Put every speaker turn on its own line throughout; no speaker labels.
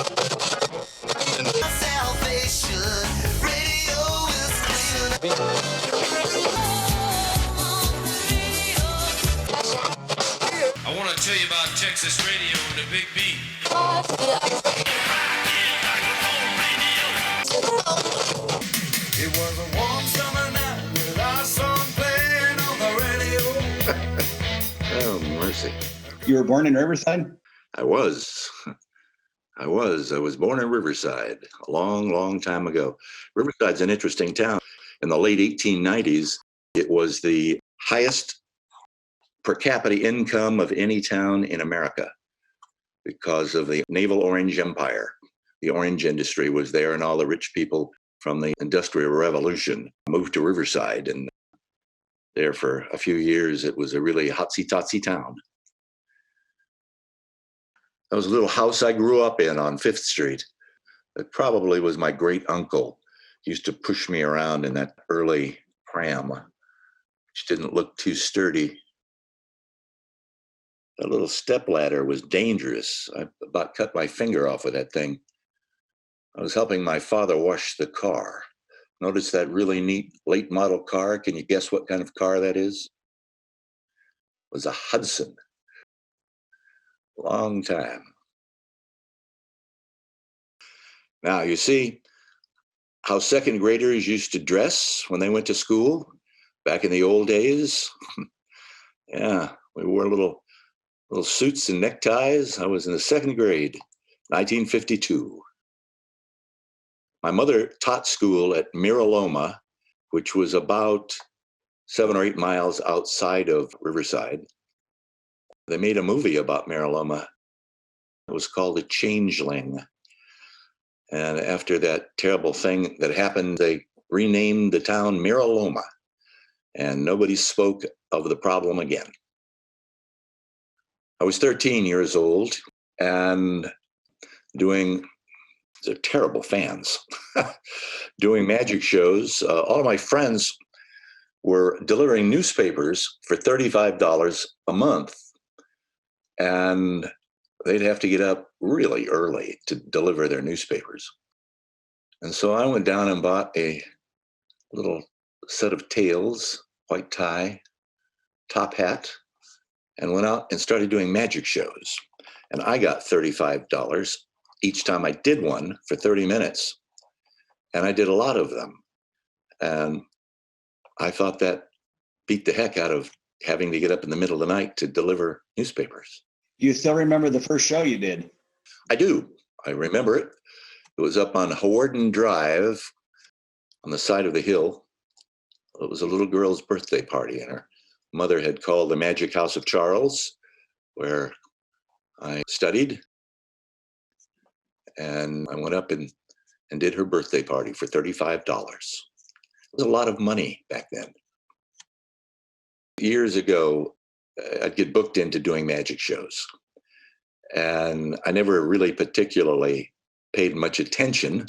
I want to tell you about Texas radio and the big beat. It was a warm summer night with our song playing on the radio.
Oh, mercy.
You were born in Riverside?
I was. I was born in Riverside a long, long time ago. Riverside's an interesting town. In the late 1890s, it was the highest per capita income of any town in America because of the naval Orange Empire. The orange industry was there, and all the rich people from the Industrial Revolution moved to Riverside. And there for a few years, it was a really hotsy-totsy town. That was a little house I grew up in on 5th Street. It probably was my great uncle. He used to push me around in that early pram, which didn't look too sturdy. That little stepladder was dangerous. I about cut my finger off with that thing. I was helping my father wash the car. Notice that really neat late model car? Can you guess what kind of car that is? It was a Hudson. Long time. Now, you see how second graders used to dress when they went to school back in the old days? Yeah, we wore little suits and neckties. I was in the 2nd grade, 1952. My mother taught school at Miraloma, which was about 7 or 8 miles outside of Riverside. They made a movie about Miraloma. It was called The Changeling. And after that terrible thing that happened, they renamed the town Miraloma, and nobody spoke of the problem again. I was 13 years old and doing, they're terrible fans, doing magic shows. All of my friends were delivering newspapers for $35 a month. And they'd have to get up really early to deliver their newspapers. And so I went down and bought a little set of tails, white tie, top hat, and went out and started doing magic shows. And I got $35 each time I did one for 30 minutes. And I did a lot of them. And I thought that beat the heck out of having to get up in the middle of the night to deliver newspapers.
Do you still remember the first show you did?
I do. I remember it. It was up on Hawarden Drive on the side of the hill. It was a little girl's birthday party, and her mother had called the Magic House of Charles, where I studied. And I went up and did her birthday party for $35. It was a lot of money back then. Years ago, I'd get booked into doing magic shows. And I never really particularly paid much attention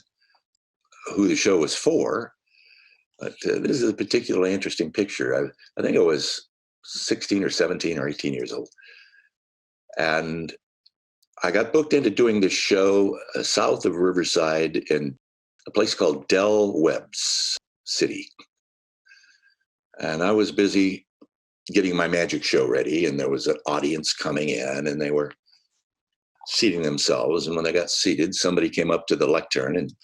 who the show was for. But this is a particularly interesting picture. I think I was 16 or 17 or 18 years old. And I got booked into doing this show south of Riverside in a place called Del Webb's City. And I was busy getting my magic show ready, and there was an audience coming in, and they were seating themselves. And when they got seated, somebody came up to the lectern and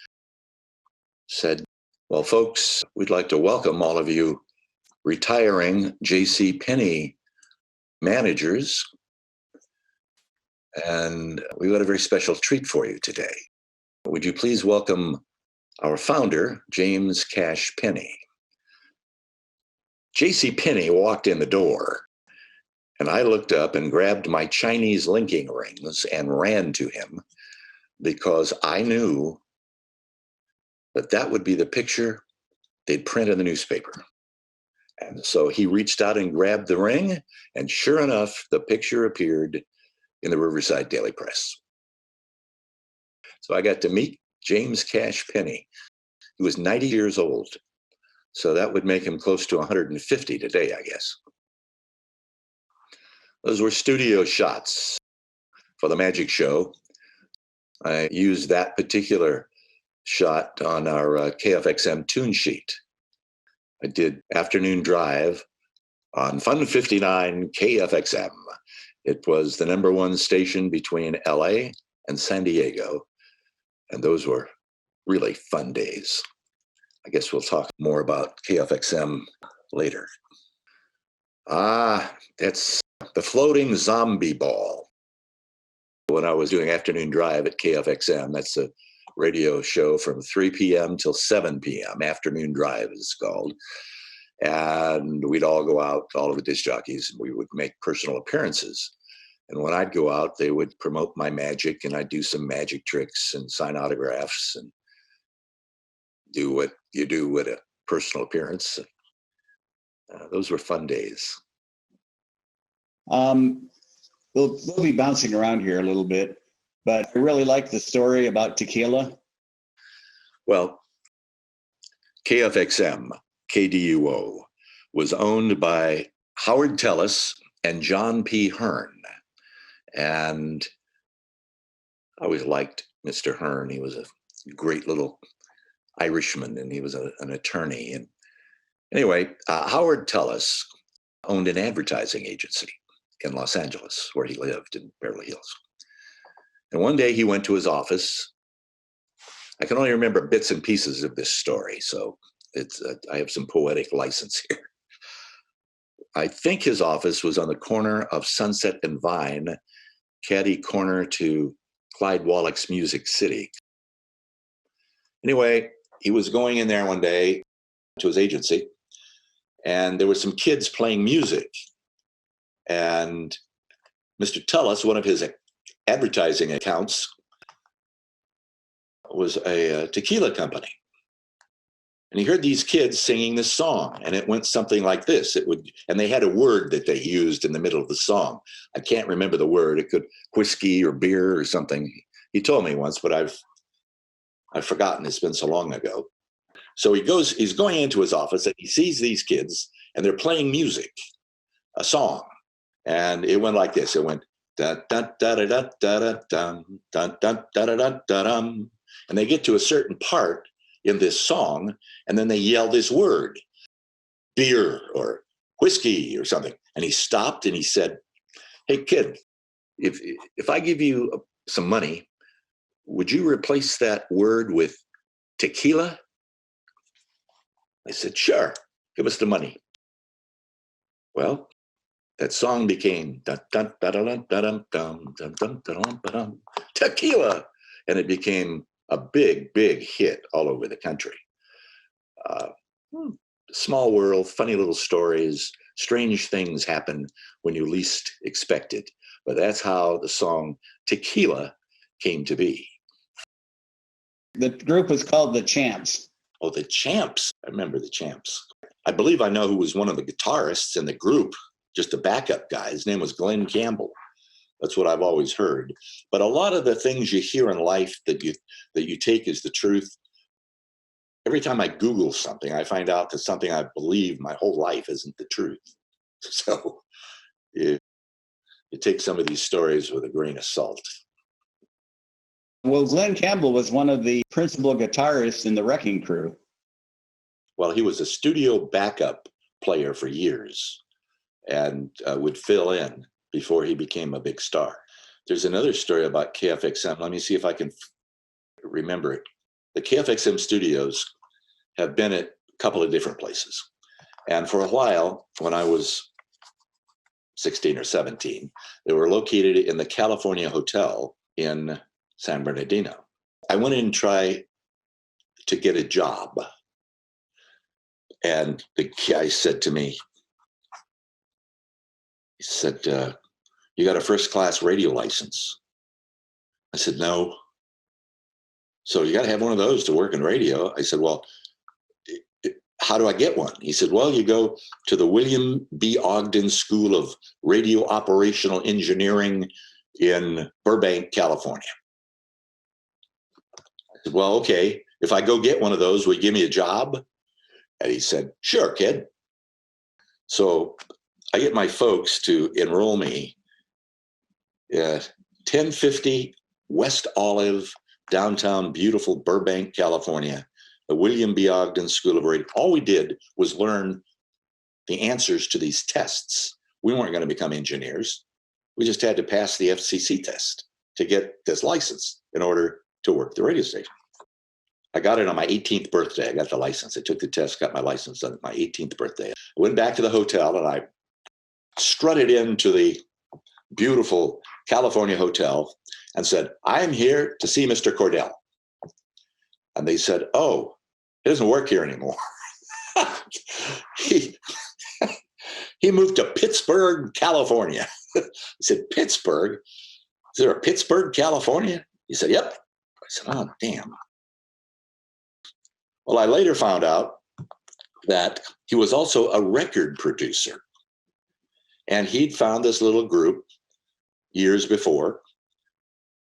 said, "Well, folks, we'd like to welcome all of you retiring J.C. Penney managers, and we've got a very special treat for you today. Would you please welcome our founder, James Cash Penney?" J.C. Penney walked in the door, and I looked up and grabbed my Chinese linking rings and ran to him because I knew that that would be the picture they'd print in the newspaper. And so he reached out and grabbed the ring, and sure enough, the picture appeared in the Riverside Daily Press. So I got to meet James Cash Penney. He was 90 years old. So that would make him close to 150 today, I guess. Those were studio shots for the magic show. I used that particular shot on our KFXM tune sheet. I did Afternoon Drive on Fun 59 KFXM. It was the number one station between LA and San Diego. And those were really fun days. I guess we'll talk more about KFXM later. That's the floating zombie ball. When I was doing Afternoon Drive at KFXM, that's a radio show from 3 p.m. till 7 p.m. Afternoon Drive is called. And we'd all go out, all of the disc jockeys, and we would make personal appearances. And when I'd go out, they would promote my magic, and I'd do some magic tricks and sign autographs and do what you do with a personal appearance. Those were fun days.
We'll be bouncing around here a little bit, but I really like the story about tequila.
Well, KFXM, KDUO, was owned by Howard Tellis and John P. Hearn. And I always liked Mr. Hearn. He was a great little Irishman, and he was an attorney. And anyway, Howard Tellis owned an advertising agency in Los Angeles, where he lived in Beverly Hills. And one day he went to his office. I can only remember bits and pieces of this story, so I have some poetic license here. I think his office was on the corner of Sunset and Vine, catty corner to Clyde Wallach's Music City. Anyway, he was going in there one day to his agency, and there were some kids playing music. And Mr. Tellis, one of his advertising accounts, was a tequila company. And he heard these kids singing this song, and it went something like this. And they had a word that they used in the middle of the song. I can't remember the word. It could whiskey or beer or something. He told me once, but I've forgotten. It's been so long ago. So he's going into his office, and he sees these kids, and they're playing music, a song. And it went like this. It went da da da da da da da da da da da da da. And they get to a certain part in this song, and then they yell this word, beer or whiskey or something. And he stopped and he said, "Hey kid, if I give you some money, would you replace that word with tequila?" I said, "Sure, give us the money." Well, that song became tequila, and it became a big, big hit all over the country. Small world, funny little stories, strange things happen when you least expect it. But that's how the song Tequila came to be.
The group was called the Champs.
Oh, the Champs. I remember the Champs. I believe I know who was one of the guitarists in the group, just a backup guy. His name was Glenn Campbell. That's what I've always heard. But a lot of the things you hear in life that you take as the truth, every time I Google something, I find out that something I've believed my whole life isn't the truth. So you take some of these stories with a grain of salt.
Well, Glenn Campbell was one of the principal guitarists in the Wrecking Crew.
Well, he was a studio backup player for years and would fill in before he became a big star. There's another story about KFXM. Let me see if I can remember it. The KFXM studios have been at a couple of different places. And for a while, when I was 16 or 17, they were located in the California Hotel in San Bernardino. I went in and tried to get a job. And the guy said to me, he said, "You got a first-class radio license?" I said, "No." "So you got to have one of those to work in radio." I said, "Well, how do I get one?" He said, "Well, you go to the William B. Ogden School of Radio Operational Engineering in Burbank, California." I said, "Well, okay, if I go get one of those, will you give me a job?" And he said, "Sure, kid." So I get my folks to enroll me at $10.50 West Olive, downtown, beautiful Burbank, California, the William B. Ogden School of Radio. All we did was learn the answers to these tests. We weren't going to become engineers. We just had to pass the FCC test to get this license in order to work the radio station. I got it on my 18th birthday. I got the license. I took the test, got my license on my 18th birthday. I went back to the hotel and I strutted into the beautiful California hotel and said, I'm here to see Mr. Cordell. And they said, oh, he doesn't work here anymore. He moved to Pittsburgh, California. I said, Pittsburgh? Is there a Pittsburgh, California? He said, yep. I said, oh, damn. Well, I later found out that he was also a record producer. And he'd found this little group years before,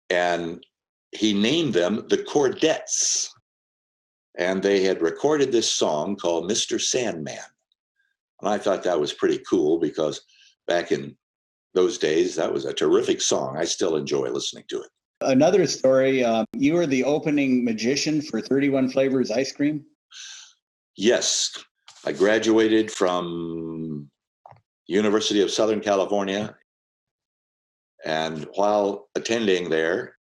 and he named them the Chordettes. And they had recorded this song called Mr. Sandman. And I thought that was pretty cool because back in those days, that was a terrific song. I still enjoy listening to it.
Another story, you were the opening magician for 31 Flavors Ice Cream?
Yes. I graduated from University of Southern California. And while attending there,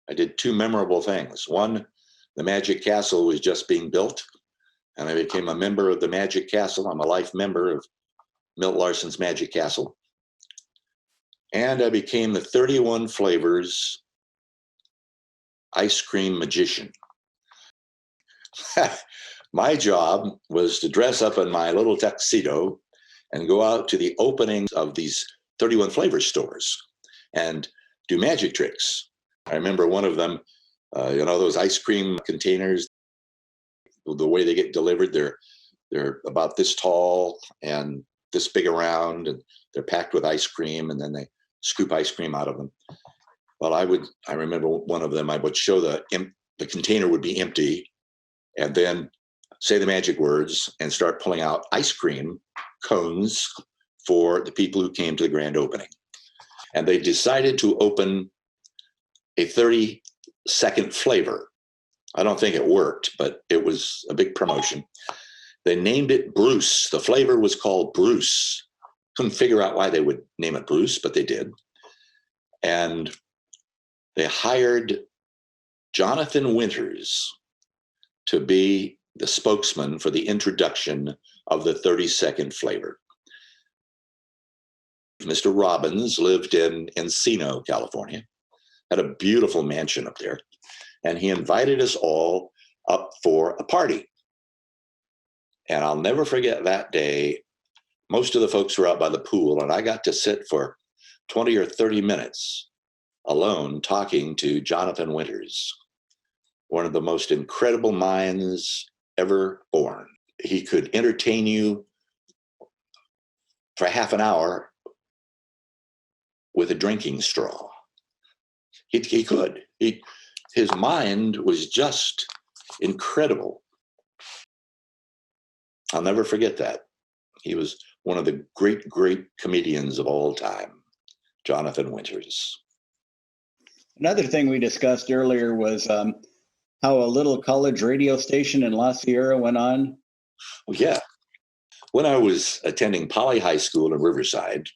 I did two memorable things. One, the Magic Castle was just being built, and I became a member of the Magic Castle. I'm a life member of Milt Larson's Magic Castle. And I became the 31 Flavors Ice Cream Magician. My job was to dress up in my little tuxedo and go out to the openings of these 31 Flavors stores and do magic tricks. I remember one of them, those ice cream containers, the way they get delivered, they're about this tall and this big around, and they're packed with ice cream, and then they scoop ice cream out of them. Well, I remember one of them, I would show the container would be empty, and then say the magic words and start pulling out ice cream cones for the people who came to the grand opening. And they decided to open a 30-second flavor. I don't think it worked, but it was a big promotion. They named it Bruce. The flavor was called Bruce. Couldn't figure out why they would name it Bruce, but they did. And they hired Jonathan Winters to be the spokesman for the introduction of the 30-second flavor. Mr. Robbins lived in Encino, California, had a beautiful mansion up there, and he invited us all up for a party. And I'll never forget that day. Most of the folks were out by the pool, and I got to sit for 20 or 30 minutes alone talking to Jonathan Winters, one of the most incredible minds ever born. He could entertain you for half an hour with a drinking straw. He could. His mind was just incredible. I'll never forget that. He was one of the great, great comedians of all time, Jonathan Winters.
Another thing we discussed earlier was how a little college radio station in La Sierra went on.
Well, yeah. When I was attending Poly High School in Riverside,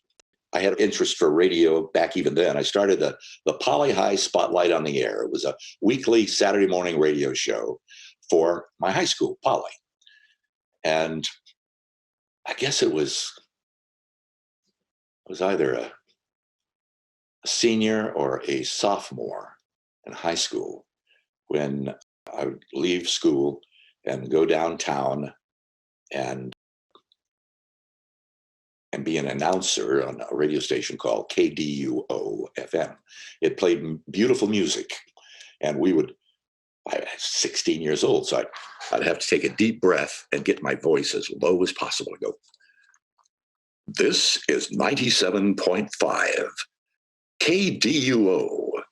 I had interest for radio back even then. I started the Poly High Spotlight on the Air. It was a weekly Saturday morning radio show for my high school, Poly. And I guess it was either a senior or a sophomore in high school when I would leave school and go downtown and be an announcer on a radio station called KDUO FM. It played beautiful music, and I was 16 years old, so I'd have to take a deep breath and get my voice as low as possible and go, "This is 97.5 KDUO,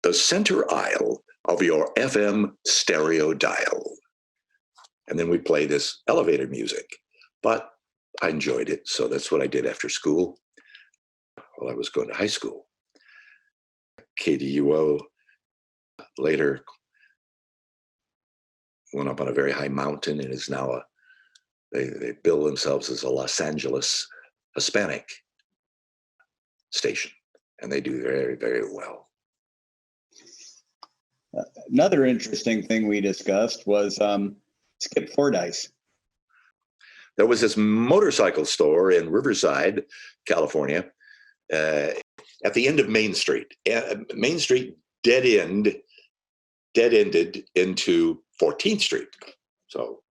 the center aisle of your FM stereo dial." And then we play this elevator music, but I enjoyed it, so that's what I did after school while I was going to high school. KDUO. Later went up on a very high mountain and is now they bill themselves as a Los Angeles Hispanic station, and they do very, very well.
Another interesting thing we discussed was Skip Fordyce.
There was this motorcycle store in Riverside, California, at the end of Main Street. Main Street dead-ended into 14th Street. So,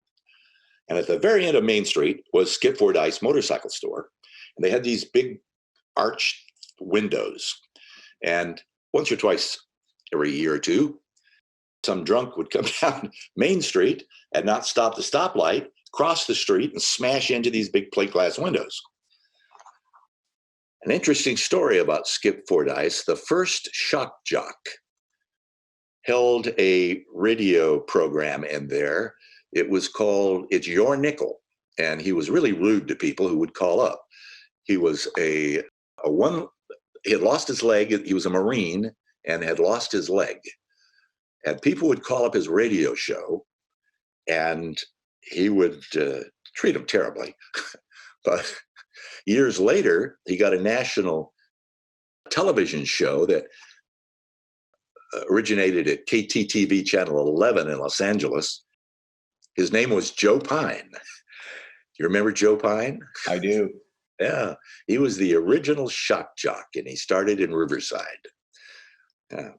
and at the very end of Main Street was Skip Fordyce Motorcycle Store. And they had these big arched windows. And once or twice every year or two, some drunk would come down Main Street and not stop the stoplight, cross the street, and smash into these big plate glass windows. An interesting story about Skip Fordyce: the first shock jock held a radio program in there. It was called It's Your Nickel. And he was really rude to people who would call up. He was he had lost his leg. He was a Marine and had lost his leg. And people would call up his radio show and he would treat them terribly. But years later, he got a national television show that originated at KTTV Channel 11 in Los Angeles. His name was Joe Pine. You remember Joe Pine?
I do.
Yeah, he was the original shock jock, and he started in Riverside. Yeah.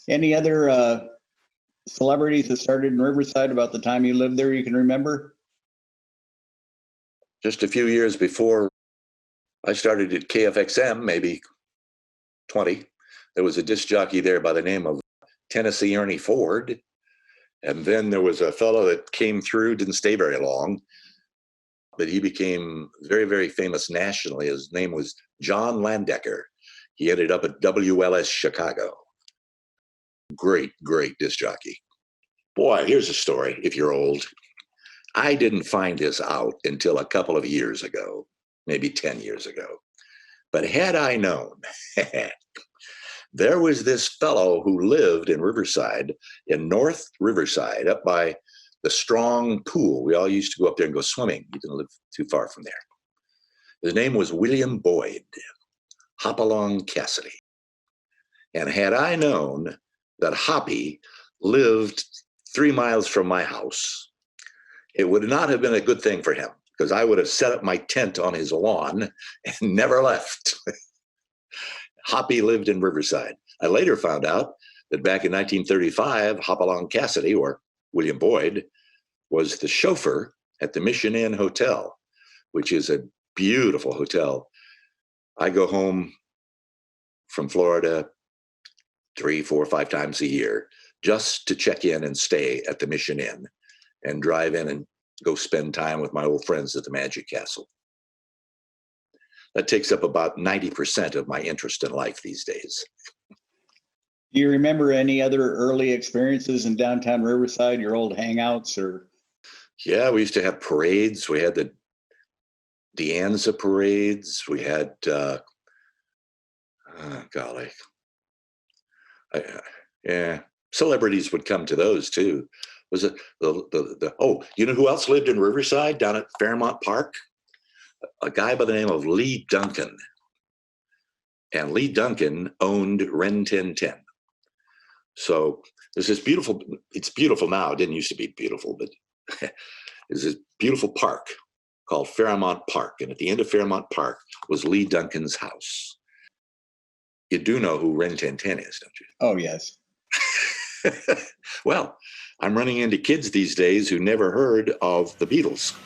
Any other celebrities that started in Riverside about the time you lived there you can remember?
Just a few years before I started at KFXM, maybe 20, there was a disc jockey there by the name of Tennessee Ernie Ford. And then there was a fellow that came through, didn't stay very long, but he became very, very famous nationally. His name was John Landecker. He ended up at WLS Chicago. Great, great disc jockey. Boy, here's a story if you're old. I didn't find this out until a couple of years ago, maybe 10 years ago. But had I known, there was this fellow who lived in Riverside, in North Riverside, up by the Strong Pool. We all used to go up there and go swimming. He didn't live too far from there. His name was William Boyd, Hopalong Cassidy. And had I known that Hoppy lived 3 miles from my house, it would not have been a good thing for him, because I would have set up my tent on his lawn and never left. Hoppy lived in Riverside. I later found out that back in 1935, Hopalong Cassidy, or William Boyd, was the chauffeur at the Mission Inn Hotel, which is a beautiful hotel. I go home from Florida 3, 4, 5 times a year just to check in and stay at the Mission Inn and drive in and go spend time with my old friends at the Magic Castle. That takes up about 90% of my interest in life these days.
Do you remember any other early experiences in downtown Riverside, your old hangouts? Or?
Yeah, we used to have parades. We had the Deanza parades. We had, celebrities would come to those too. Was it you know who else lived in Riverside down at Fairmount Park? A guy by the name of Lee Duncan. And Lee Duncan owned Ren 1010. So there's this beautiful, it's beautiful now, it didn't used to be beautiful, but there's this beautiful park called Fairmount Park. And at the end of Fairmount Park was Lee Duncan's house. You do know who Ren 1010 is, don't you?
Oh, yes.
Well, I'm running into kids these days who never heard of the Beatles.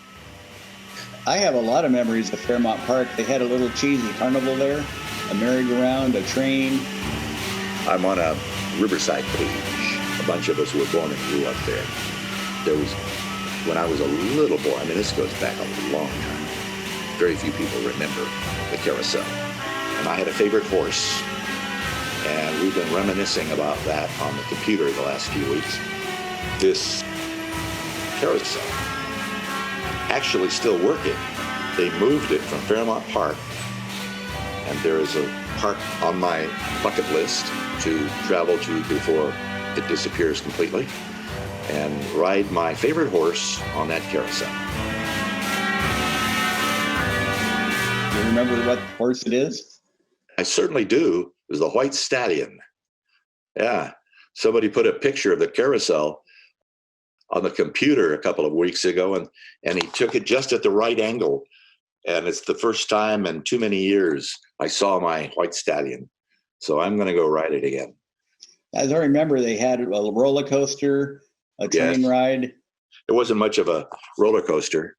I have a lot of memories of Fairmount Park. They had a little cheesy carnival there, a merry-go-round, a train.
I'm on a Riverside page. A bunch of us who were born and grew up there. There was, when I was a little boy, I mean, this goes back a long time. Very few people remember the carousel. And I had a favorite horse. And we've been reminiscing about that on the computer the last few weeks. This carousel actually still working. They moved it from Fairmount Park, and there is a park on my bucket list to travel to before it disappears completely and ride my favorite horse on that carousel.
Do you remember what horse it is?
I certainly do. It was the White Stallion. Yeah. Somebody put a picture of the carousel on the computer a couple of weeks ago, and he took it just at the right angle. And it's the first time in too many years I saw my White Stallion. So I'm going to go ride it again.
As I remember, they had a roller coaster, a train
Yes.
ride.
It wasn't much of a roller coaster.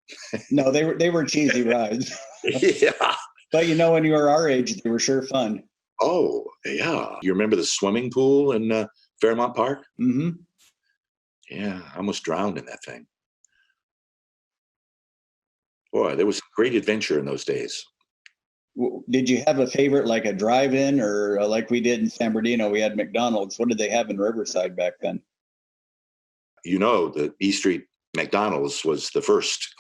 No, they were cheesy rides.
Yeah.
But when you were our age, they were sure fun.
Oh, yeah. You remember the swimming pool in Fairmount Park?
Mm-hmm.
Yeah, I almost drowned in that thing. Boy, there was great adventure in those days.
Did you have a favorite, like a drive-in, or like we did in San Bernardino, we had McDonald's? What did they have in Riverside back then?
The E Street McDonald's was the first,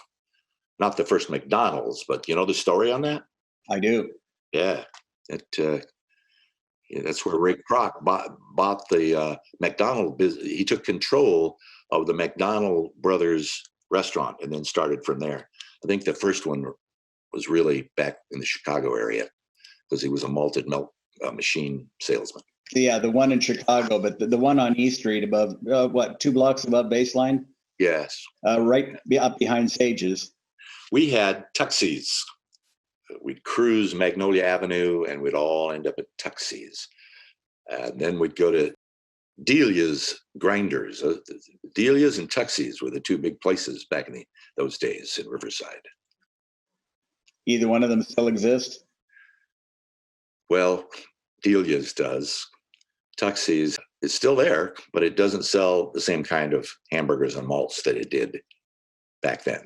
not the first McDonald's, but you know the story on that?
I do.
Yeah. That's where Ray Kroc bought the McDonald business. He took control of the McDonald Brothers restaurant and then started from there. I think the first one was really back in the Chicago area because he was a malted milk machine salesman.
Yeah, the one in Chicago, but the one on E Street above, 2 blocks above Baseline?
Yes.
Right up behind Sage's.
We had Tuxie's. We'd cruise Magnolia Avenue and we'd all end up at Tuxie's. And then we'd go to Delia's Grinders. Delia's and Tuxie's were the two big places back in those days in Riverside.
Either one of them still exists?
Well, Delia's does. Tuxie's is still there, but it doesn't sell the same kind of hamburgers and malts that it did back then.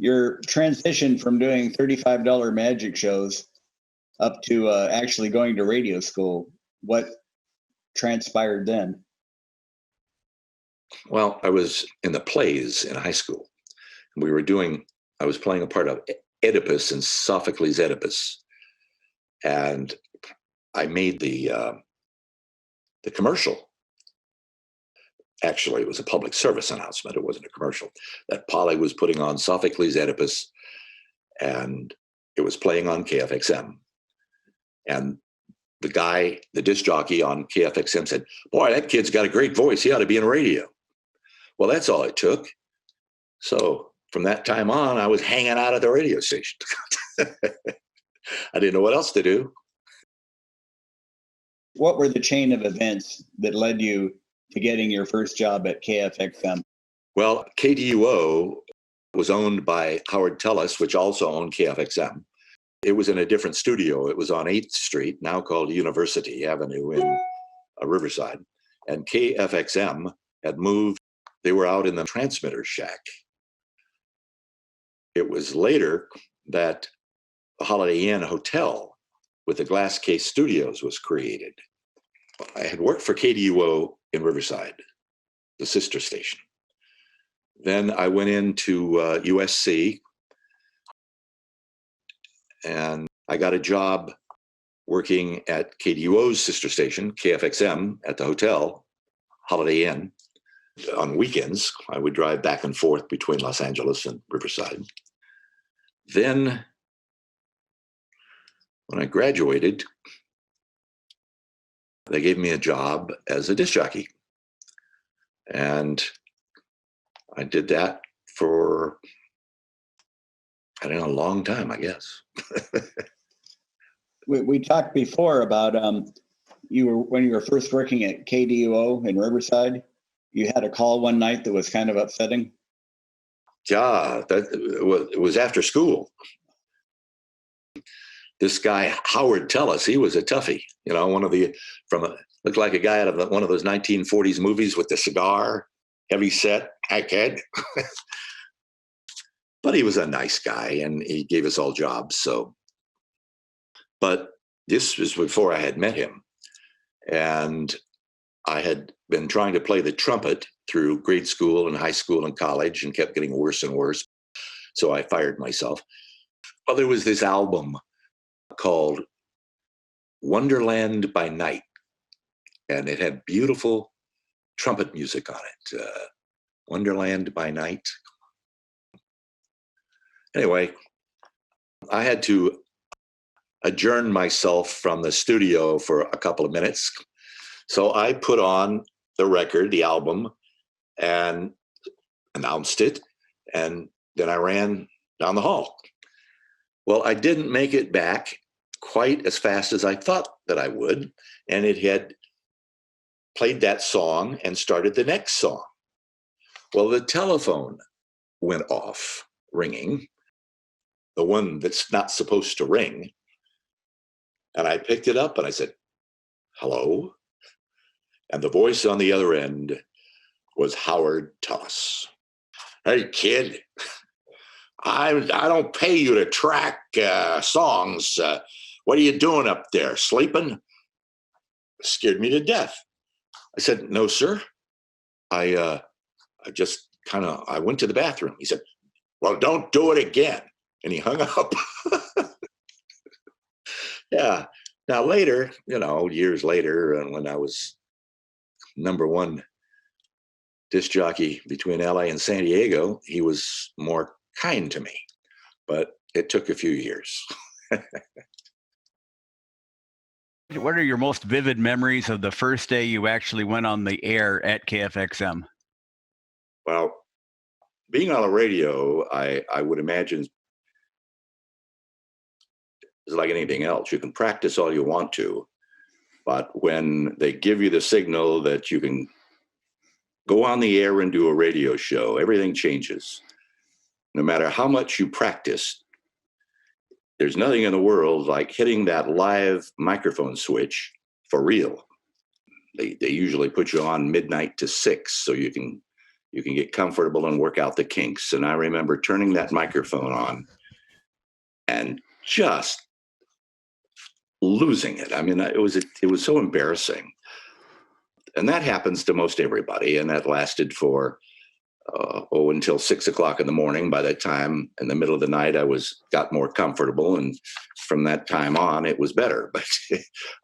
Your transition from doing $35 magic shows up to actually going to radio school, what transpired then?
Well, I was in the plays in high school. I was playing a part of Oedipus in Sophocles' Oedipus. And I made the commercial. Actually, it was a public service announcement. It wasn't a commercial. That Polly was putting on Sophocles' Oedipus, and it was playing on KFXM. And the disc jockey on KFXM said, "Boy, that kid's got a great voice. He ought to be in radio." Well, that's all it took. So from that time on, I was hanging out at the radio station. I didn't know what else to do.
What were the chain of events that led you to getting your first job at KFXM?
Well, KDUO was owned by Howard Tellis, which also owned KFXM. It was in a different studio. It was on 8th Street, now called University Avenue in Riverside. And KFXM had moved. They were out in the transmitter shack. It was later that the Holiday Inn Hotel with the glass case studios was created. I had worked for KDUO in Riverside, the sister station. Then I went into USC, and I got a job working at KDUO's sister station, KFXM, at the hotel, Holiday Inn. On weekends, I would drive back and forth between Los Angeles and Riverside. Then, when I graduated, they gave me a job as a disc jockey. And I did that for, I don't know, a long time, I guess.
We talked before about when you were first working at KDUO in Riverside, you had a call one night that was kind of upsetting.
Yeah, it was after school. This guy, Howard Tellis, he was a toughie, looked like a guy out of one of those 1940s movies with the cigar, heavy set, hackhead. But he was a nice guy and he gave us all jobs. But this was before I had met him. And I had been trying to play the trumpet through grade school and high school and college and kept getting worse and worse. So I fired myself. Well, there was this album called Wonderland by Night, and it had beautiful trumpet music on it. Wonderland by Night. Anyway, I had to adjourn myself from the studio for a couple of minutes. So I put on the record, the album, and announced it. And then I ran down the hall. Well, I didn't make it back quite as fast as I thought that I would. And it had played that song and started the next song. Well, the telephone went off ringing, the one that's not supposed to ring. And I picked it up and I said, hello? And the voice on the other end was Howard Tullis. Hey, kid, I don't pay you to track songs. What are you doing up there, sleeping? Scared me to death. I said, no, sir. I just I went to the bathroom. He said, well, don't do it again. And he hung up. Yeah. Now later, years later, and when I was number one disc jockey between LA and San Diego, he was more kind to me, but it took a few years.
What are your most vivid memories of the first day you actually went on the air at KFXM?
Well, being on the radio, I would imagine is like anything else. You can practice all you want to, but when they give you the signal that you can go on the air and do a radio show, everything changes. No matter how much you practice, there's nothing in the world like hitting that live microphone switch for real. They usually put you on midnight to 6 so you can get comfortable and work out the kinks. And I remember turning that microphone on and just losing it. I mean, it was so embarrassing. And that happens to most everybody. And that lasted for until 6 o'clock in the morning. By that time, in the middle of the night, I got more comfortable, and from that time on, it was better. But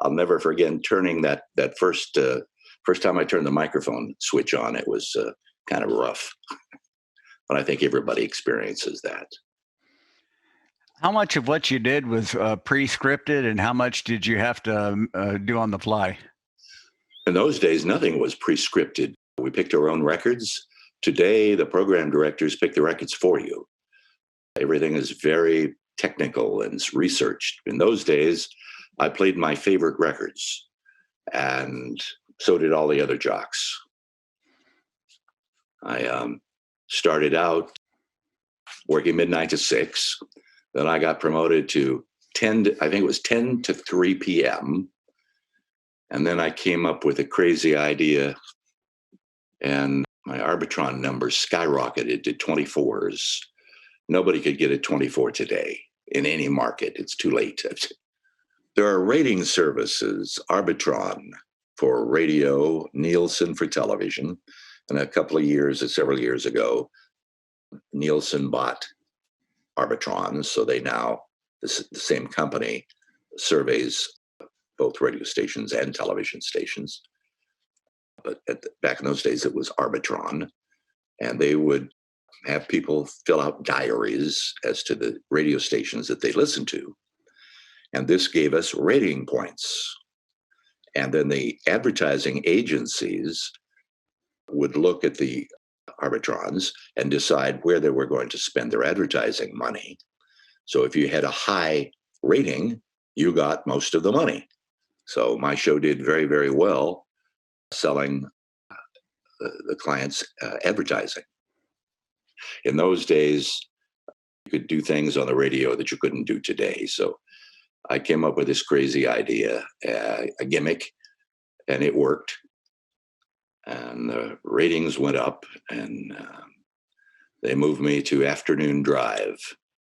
I'll never forget turning that first time I turned the microphone switch on. It was kind of rough. But I think everybody experiences that.
How much of what you did was pre-scripted, and how much did you have to do on the fly?
In those days, nothing was pre-scripted. We picked our own records. Today, the program directors pick the records for you. Everything is very technical and researched. In those days, I played my favorite records, and so did all the other jocks. I started out working midnight to 6. Then I got promoted to 10 to 3 p.m. And then I came up with a crazy idea, and my Arbitron numbers skyrocketed to 24s. Nobody could get a 24 today in any market. It's too late. There are rating services, Arbitron for radio, Nielsen for television. And several years ago, Nielsen bought Arbitron, so they now, the same company, surveys both radio stations and television stations. But back in those days, it was Arbitron, and they would have people fill out diaries as to the radio stations that they listened to. And this gave us rating points. And then the advertising agencies would look at the Arbitrons and decide where they were going to spend their advertising money. So if you had a high rating, you got most of the money. So my show did very, very well selling the clients advertising. In those days, you could do things on the radio that you couldn't do today. So I came up with this crazy idea, a gimmick, and it worked. And the ratings went up, and they moved me to afternoon drive.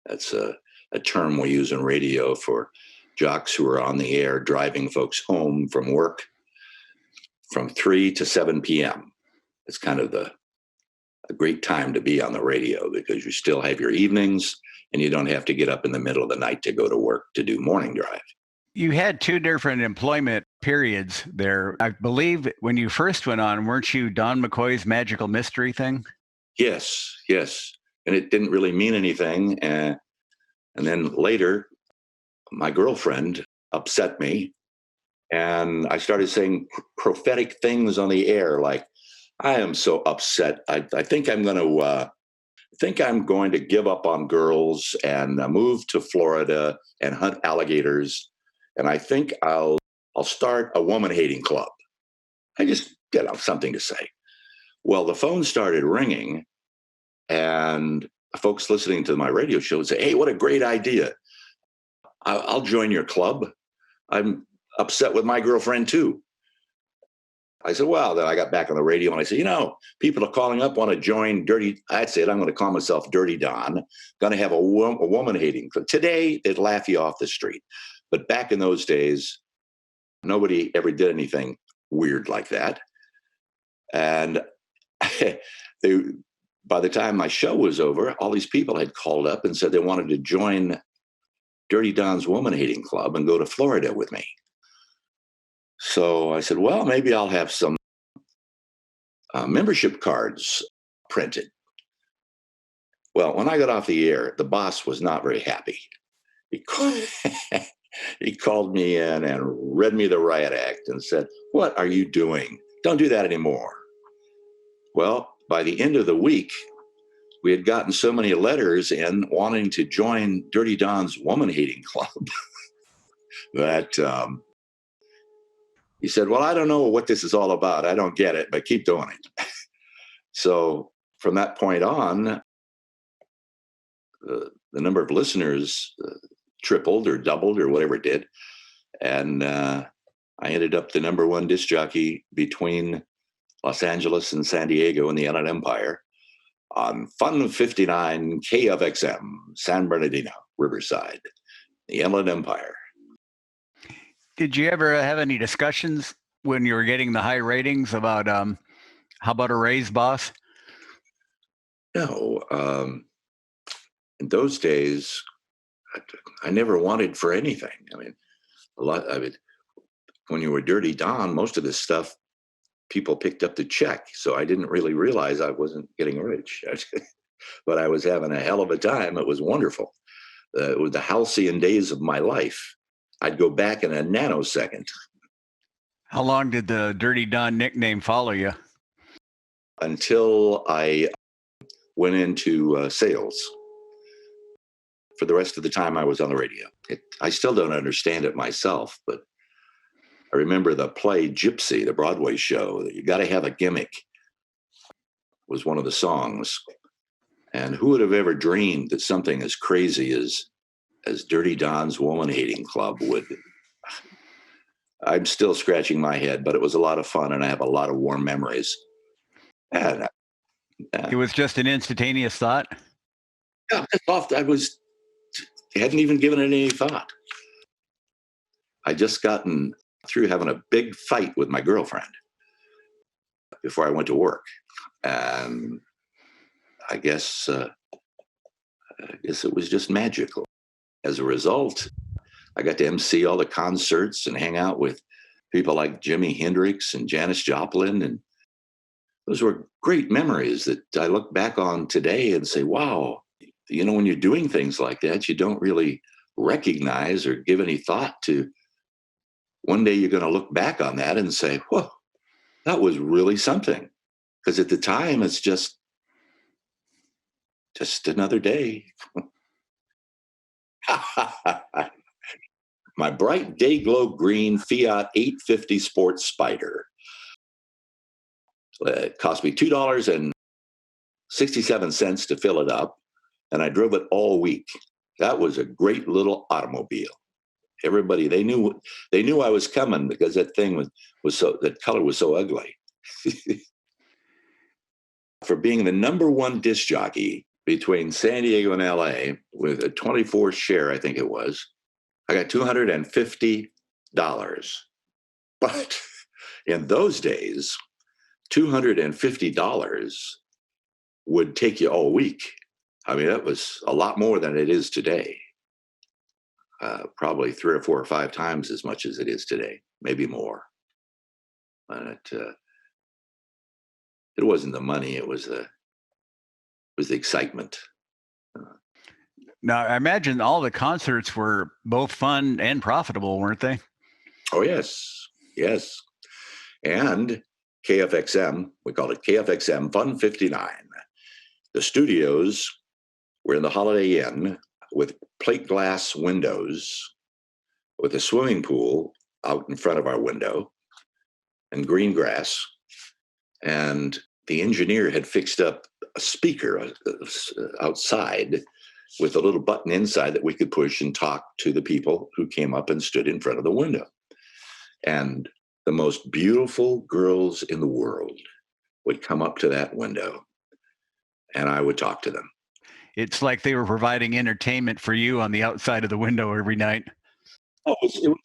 That's a term we use in radio for jocks who are on the air driving folks home from work from 3 to 7 p.m. It's kind of a great time to be on the radio because you still have your evenings and you don't have to get up in the middle of the night to go to work to do morning drive.
You had two different employment periods there. I believe when you first went on, weren't you Don McCoy's magical mystery thing?
Yes, yes. And it didn't really mean anything. And then later, my girlfriend upset me, and I started saying prophetic things on the air, like, "I am so upset. I think I'm going to give up on girls and move to Florida and hunt alligators, and I think I'll start a woman hating club." I just something to say. Well, the phone started ringing, and folks listening to my radio show would say, "Hey, what a great idea! I'll join your club. I'm upset with my girlfriend too." I said, well, then I got back on the radio and I said, people are calling up, want to join Dirty. I said, I'm going to call myself Dirty Don, going to have a woman hating club. Today, they'd laugh you off the street. But back in those days, nobody ever did anything weird like that. And by the time my show was over, all these people had called up and said they wanted to join Dirty Don's woman hating club and go to Florida with me. So I said, well, maybe I'll have some membership cards printed. Well, when I got off the air, the boss was not very happy. He called me in and read me the riot act and said, "What are you doing? Don't do that anymore." Well, by the end of the week, we had gotten so many letters in wanting to join Dirty Don's woman hating club that he said, well, I don't know what this is all about. I don't get it, but keep doing it. So from that point on, the number of listeners tripled or doubled or whatever it did. And I ended up the number one disc jockey between Los Angeles and San Diego in the Inland Empire on Fun 59 KFXM, San Bernardino, Riverside, the Inland Empire.
Did you ever have any discussions when you were getting the high ratings about how about a raise, boss?
No. In those days, I never wanted for anything. When you were Dirty Don, most of this stuff, people picked up the check. So I didn't really realize I wasn't getting rich. But I was having a hell of a time. It was wonderful. It was the halcyon days of my life. I'd go back in a nanosecond.
How long did the Dirty Don nickname follow you?
Until I went into sales. For the rest of the time I was on the radio. I still don't understand it myself, but I remember the play Gypsy, the Broadway show, that you got to have a gimmick, was one of the songs. And who would have ever dreamed that something as crazy as Dirty Don's woman hating club would. I'm still scratching my head, but it was a lot of fun, and I have a lot of warm memories. And
it was just an instantaneous thought.
Yeah, I hadn't even given it any thought. I just gotten through having a big fight with my girlfriend before I went to work, and I guess it was just magical. As a result, I got to MC all the concerts and hang out with people like Jimi Hendrix and Janis Joplin. And those were great memories that I look back on today and say, wow, when you're doing things like that, you don't really recognize or give any thought to one day you're going to look back on that and say, whoa, that was really something. Because at the time, it's just another day. My bright day glow green Fiat 850 Sports Spider. It cost me $2.67 to fill it up, and I drove it all week. That was a great little automobile. Everybody, they knew I was coming because that thing that color was so ugly. For being the number one disc jockey between San Diego and LA with a 24 share, I think it was, I got $250. But in those days, $250 would take you all week. I mean, that was a lot more than it is today. probably 3 or 4 or 5 times as much as it is today, maybe more. And it wasn't the money; it was the excitement.
Now, I imagine all the concerts were both fun and profitable, weren't they?
Oh yes, yes. And KFXM, we called it KFXM Fun 59. The studios were in the Holiday Inn with plate glass windows, with a swimming pool out in front of our window and green grass. And the engineer had fixed up a speaker outside with a little button inside that we could push and talk to the people who came up and stood in front of the window. And the most beautiful girls in the world would come up to that window, and I would talk to them.
It's like they were providing entertainment for you on the outside of the window every night.
Oh,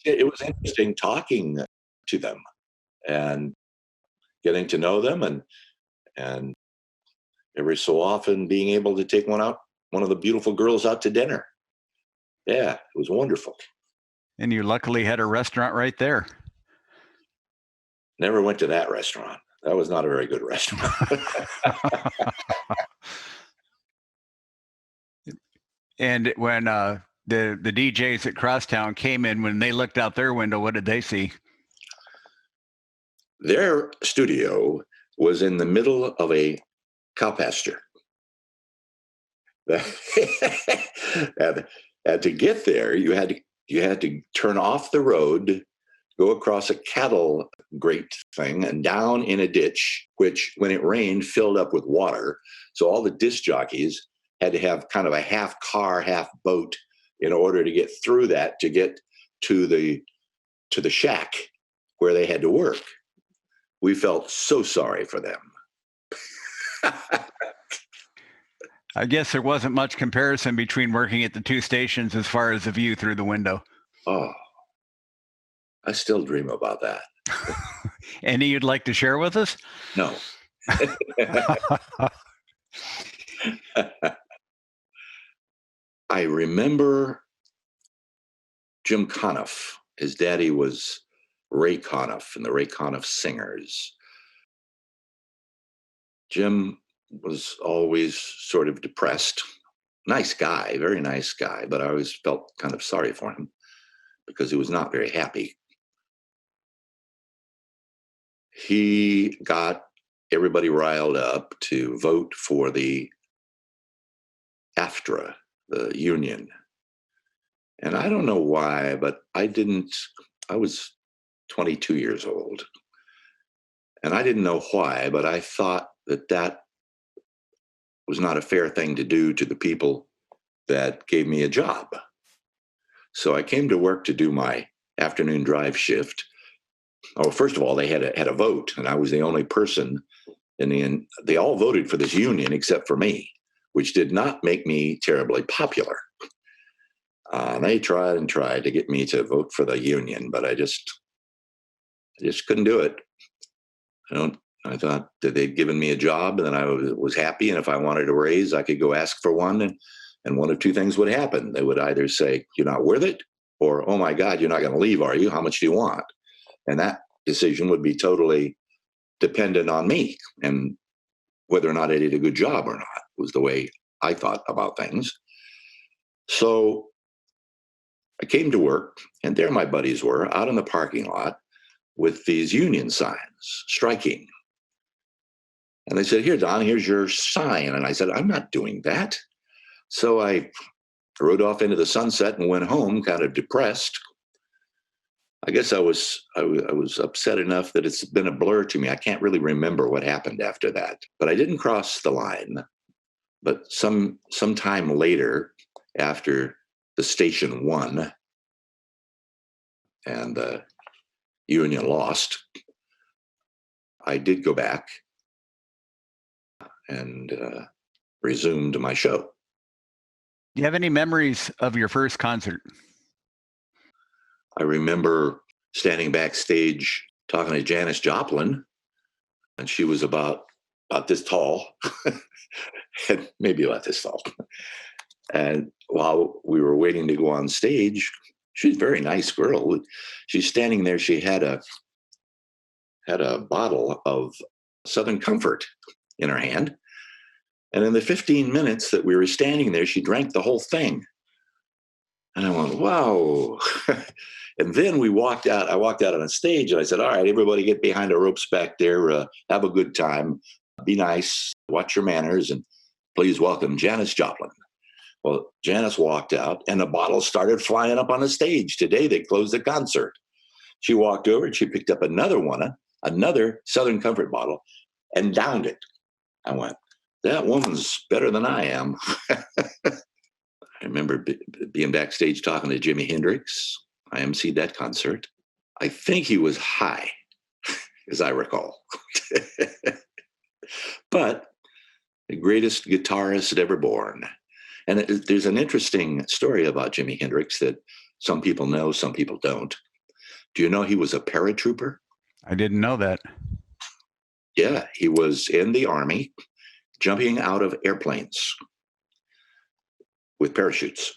it was interesting talking to them and getting to know them, and every so often being able to take one of the beautiful girls out to dinner. Yeah, it was wonderful.
And you luckily had a restaurant right there.
Never went to that restaurant. That was not a very good restaurant.
And when the DJs at Crosstown came in, when they looked out their window, what did they see?
Their studio was in the middle of a cow pasture. And to get there, you had to turn off the road, go across a cattle grate thing, and down in a ditch, which, when it rained, filled up with water. So all the disc jockeys had to have kind of a half car, half boat in order to get through that, to get to the shack where they had to work. We felt so sorry for them.
I guess there wasn't much comparison between working at the two stations as far as the view through the window.
Oh, I still dream about that.
Any you'd like to share with us?
No. I remember Jim Conniff. His daddy was Ray Conniff and the Ray Conniff Singers. Jim was always sort of depressed. Nice guy, very nice guy, but I always felt kind of sorry for him because he was not very happy. He got everybody riled up to vote for the AFTRA, the union. And I don't know why, but I was 22 years old. And I didn't know why, but I thought that was not a fair thing to do to the people that gave me a job. So I came to work to do my afternoon drive shift. Oh, first of all, they had a vote, and I was the only person they all voted for this union except for me, which did not make me terribly popular. They tried and tried to get me to vote for the union, but I just couldn't do it. I thought that they'd given me a job, and then I was happy, and if I wanted a raise, I could go ask for one, and one of two things would happen. They would either say, "You're not worth it," or, "Oh my God, you're not going to leave, are you? How much do you want?" And that decision would be totally dependent on me and whether or not I did a good job or not, was the way I thought about things. So I came to work, and there my buddies were out in the parking lot with these union signs, striking. And they said, "Here, Don, here's your sign." And I said, "I'm not doing that." So I rode off into the sunset and went home kind of depressed. I guess I was upset enough that it's been a blur to me. I can't really remember what happened after that. But I didn't cross the line. But some time later, after the station won and the union lost, I did go back and resumed my show.
Do you have any memories of your first concert?
I remember standing backstage talking to Janis Joplin, and she was about this tall, and maybe about this tall. And while we were waiting to go on stage, she's a very nice girl. She's standing there. She had a bottle of Southern Comfort in her hand. And in the 15 minutes that we were standing there, she drank the whole thing. And I went, wow. And then we walked out. I walked out on a stage and I said, all right, everybody get behind the ropes back there. Have a good time. Be nice. Watch your manners. And please welcome Janis Joplin. Well, Janis walked out and the bottles started flying up on the stage. Today, they closed the concert. She walked over and she picked up another Southern Comfort bottle and downed it. I went, that woman's better than I am. I remember being backstage talking to Jimi Hendrix. I emceed that concert. I think he was high, as I recall. But the greatest guitarist ever born. And there's an interesting story about Jimi Hendrix that some people know, some people don't. Do you know he was a paratrooper?
I didn't know that.
Yeah, he was in the Army, jumping out of airplanes with parachutes.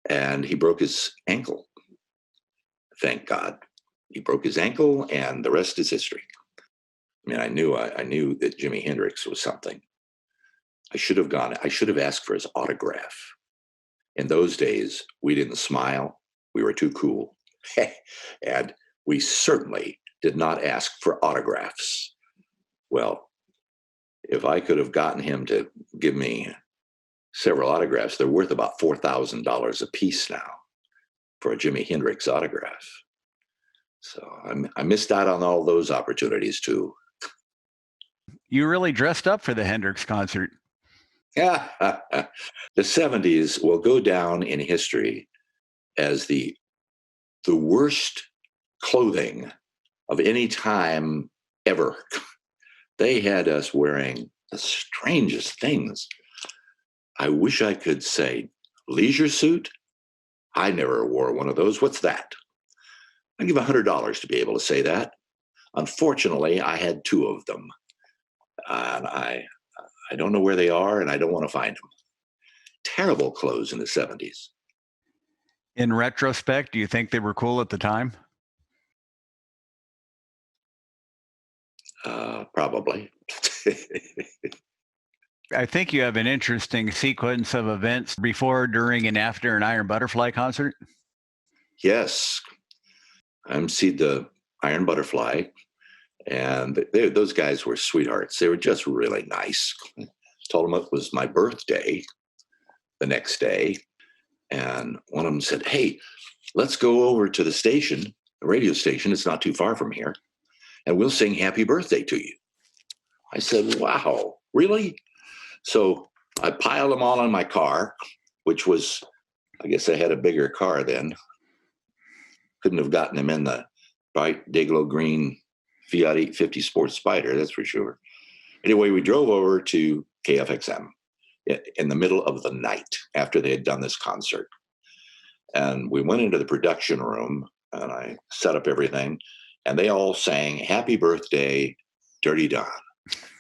And he broke his ankle. Thank God. He broke his ankle, and the rest is history. I mean, I knew that Jimi Hendrix was something. I should have asked for his autograph. In those days, we didn't smile. We were too cool. And we certainly did not ask for autographs. Well, if I could have gotten him to give me several autographs, they're worth about $4,000 a piece now for a Jimi Hendrix autograph. So I missed out on all those opportunities too.
You really dressed up for the Hendrix concert.
Yeah. The 70s will go down in history as the worst clothing of any time ever. They had us wearing the strangest things. I wish I could say leisure suit. I never wore one of those. What's that? I'd give $100 to be able to say that. Unfortunately, I had two of them. And I don't know where they are, and I don't want to find them. Terrible clothes in the 70s.
In retrospect, do you think they were cool at the time?
Probably.
I think you have an interesting sequence of events before, during, and after an Iron Butterfly concert.
Yes. I emceed the Iron Butterfly, and those guys were sweethearts. They were just really nice. Told them it was my birthday the next day, and one of them said, hey, let's go over to the station, the radio station. It's not too far from here, and we'll sing happy birthday to you. I said, wow, really? So I piled them all in my car, which was, I guess I had a bigger car then. Couldn't have gotten them in the bright Dayglow green Fiat 850 Sport Spider, that's for sure. Anyway, we drove over to KFXM in the middle of the night after they had done this concert. And we went into the production room and I set up everything, and they all sang Happy Birthday, Dirty Don.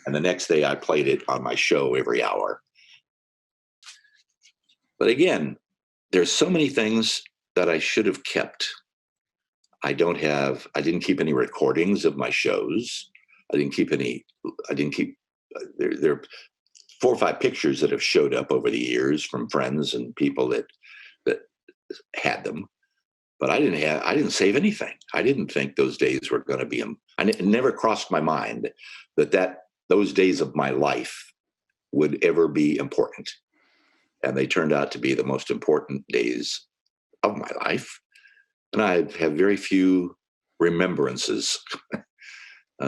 And the next day I played it on my show every hour. But again, there's so many things that I should have kept. I didn't keep any recordings of my shows. There are 4 or 5 pictures that have showed up over the years from friends and people that had them. But I didn't save anything. I didn't think those days were going to be, it never crossed my mind that those days of my life would ever be important. And they turned out to be the most important days of my life. And I have very few remembrances,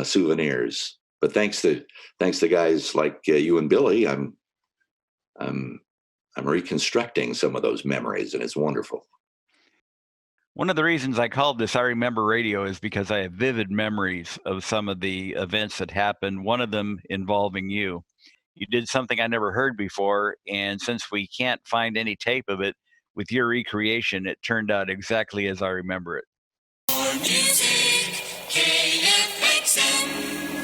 souvenirs. But thanks to guys like you and Billy, I'm reconstructing some of those memories, and it's wonderful.
One of the reasons I called this I Remember Radio is because I have vivid memories of some of the events that happened, one of them involving you. You did something I never heard before, and since we can't find any tape of it, with your recreation, it turned out exactly as I remember it.
Music, KFXM.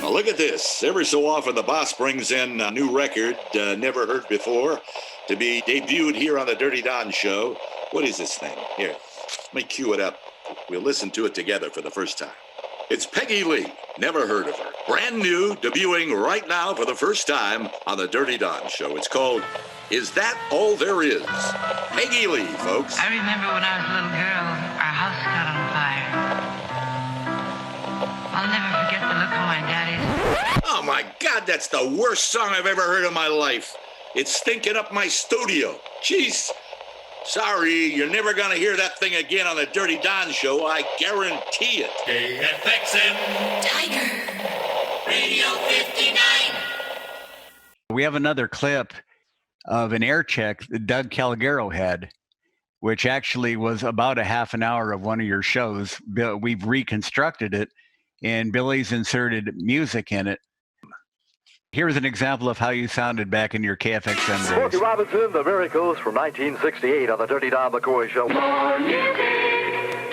Now look at this. Every so often, the boss brings in a new record never heard before. to be debuted here on the Dirty Don Show. What is this thing? Here, let me cue it up. We'll listen to it together for the first time. It's Peggy Lee. Never heard of her. Brand new, debuting right now for the first time on the Dirty Don Show. It's called Is That All There Is? Peggy Lee, folks.
I remember when I was a little girl, our house caught on fire. I'll never forget the look on my daddy's.
Oh my God, that's the worst song I've ever heard in my life. It's stinking up my studio. Jeez. Sorry, you're never going to hear that thing again on the Dirty Don Show. I guarantee it.
KFXM Tiger Radio 59.
We have another clip of an air check that Doug Calgaro had, which actually was about a half an hour of one of your shows. We've reconstructed it, and Billy's inserted music in it. Here's an example of how you sounded back in your KFXM days.
Smokey Robinson, The Miracles from 1968 on the Dirty Don McCoy Show.
More music,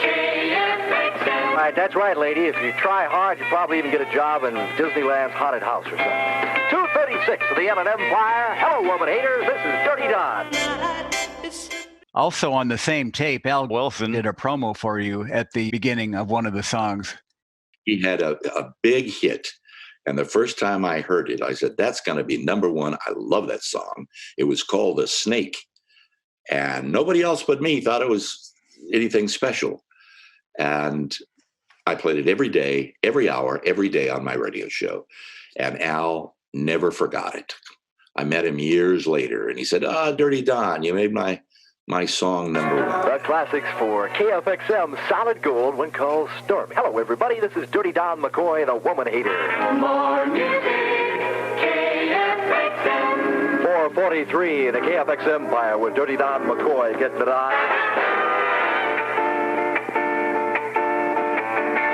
KFXM.
All right, that's right, lady. If you try hard, you probably even get a job in Disneyland's haunted house or something. 236 of the M&M Empire. Hello, woman haters. This is Dirty Don.
Also on the same tape, Al Wilson did a promo for you at the beginning of one of the songs.
He had a big hit. And the first time I heard it, I said, that's going to be number one. I love that song. It was called The Snake. And nobody else but me thought it was anything special. And I played it every day, every hour, every day on my radio show. And Al never forgot it. I met him years later, and he said, Dirty Don, you made my song number one.
The classics for KFXM Solid Gold, one called Stormy. Hello, everybody. This is Dirty Don McCoy, the woman hater.
More music, KFXM.
443 in the KFX Empire with Dirty Don McCoy getting it on.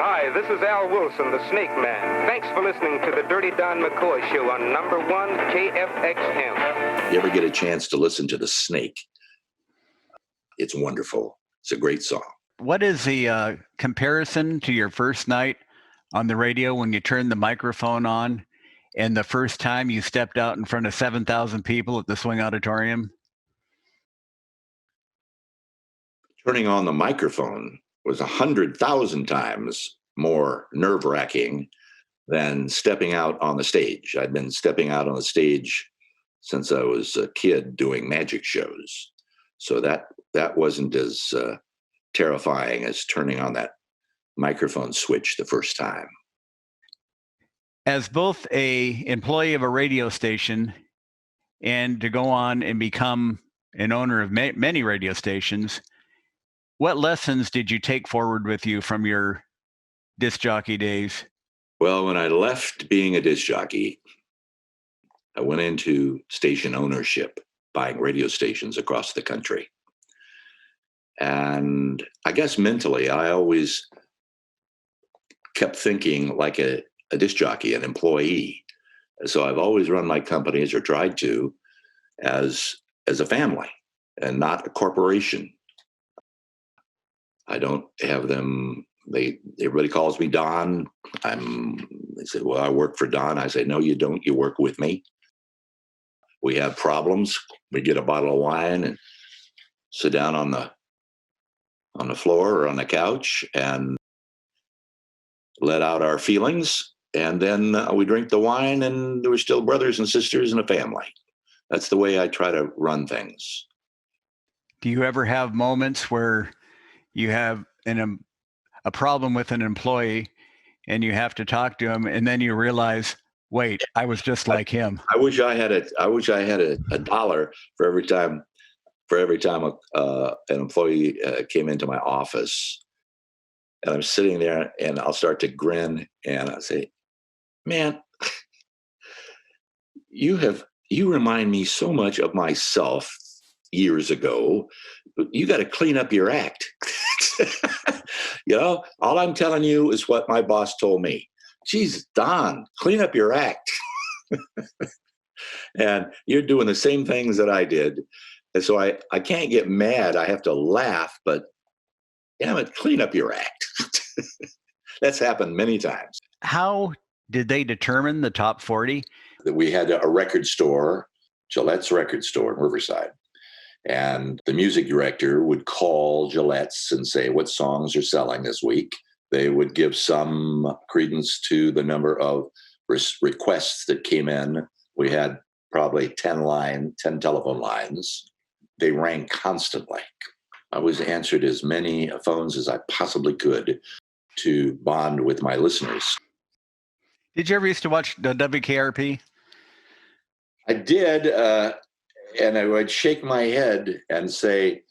Hi, this is Al Wilson, the Snake Man. Thanks for listening to the Dirty Don McCoy Show on number one KFXM.
You ever get a chance to listen to The Snake? It's wonderful. It's a great song.
What is the comparison to your first night on the radio when you turned the microphone on and the first time you stepped out in front of 7,000 people at the Swing Auditorium?
Turning on the microphone was 100,000 times more nerve-wracking than stepping out on the stage. I'd been stepping out on the stage since I was a kid doing magic shows. So that wasn't as terrifying as turning on that microphone switch the first time.
As both a employee of a radio station and to go on and become an owner of many radio stations, what lessons did you take forward with you from your disc jockey days?
Well, when I left being a disc jockey, I went into station ownership, buying radio stations across the country. And I guess mentally, I always kept thinking like a disc jockey, an employee. So I've always run my companies, or tried to, as a family and not a corporation. I don't have them. Everybody calls me Don. They say, well, I work for Don. I say, no, you don't. You work with me. We have problems. We get a bottle of wine and sit down on the floor or on the couch and let out our feelings. And then we drink the wine, and we're still brothers and sisters and a family. That's the way I try to run things.
Do you ever have moments where you have a problem with an employee and you have to talk to him, and then you realize, wait, I was just like him?
I wish I had a dollar for every time an employee came into my office, and I'm sitting there and I'll start to grin and I'll say, man, you remind me so much of myself years ago. You got to clean up your act. All I'm telling you is what my boss told me. Geez, Don, clean up your act. And you're doing the same things that I did. And so I can't get mad. I have to laugh, but damn it, clean up your act. That's happened many times.
How did they determine the top 40?
That we had a record store Gillette's record store in Riverside. And the music director would call Gillette's and say, what songs are selling this week? They would give some credence to the number of requests that came in. We had probably 10 telephone lines. They rang constantly. I was answered as many phones as I possibly could to bond with my listeners.
Did you ever used to watch the WKRP?
I did, and I would shake my head and say,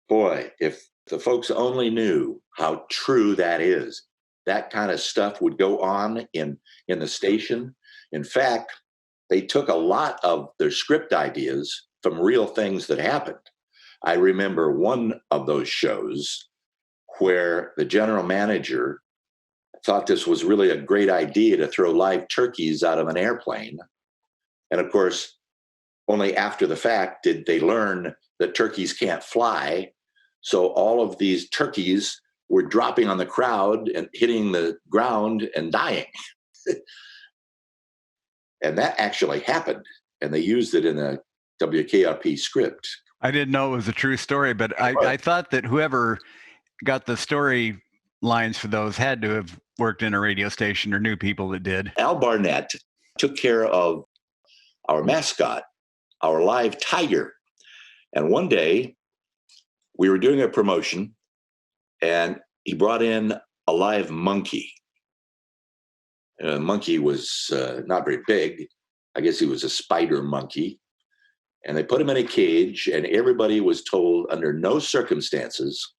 boy, if the folks only knew how true that is. That kind of stuff would go on in the station. In fact, they took a lot of their script ideas from real things that happened. I remember one of those shows where the general manager thought this was really a great idea to throw live turkeys out of an airplane. And of course, only after the fact did they learn that turkeys can't fly. So all of these turkeys were dropping on the crowd and hitting the ground and dying. And that actually happened. And they used it in a WKRP script.
I didn't know it was a true story, but I thought that whoever got the story lines for those had to have worked in a radio station or knew people that did.
Al Barnett took care of our mascot, our live tiger. And one day we were doing a promotion and he brought in a live monkey. The monkey was not very big. I guess he was a spider monkey. And they put him in a cage, and everybody was told under no circumstances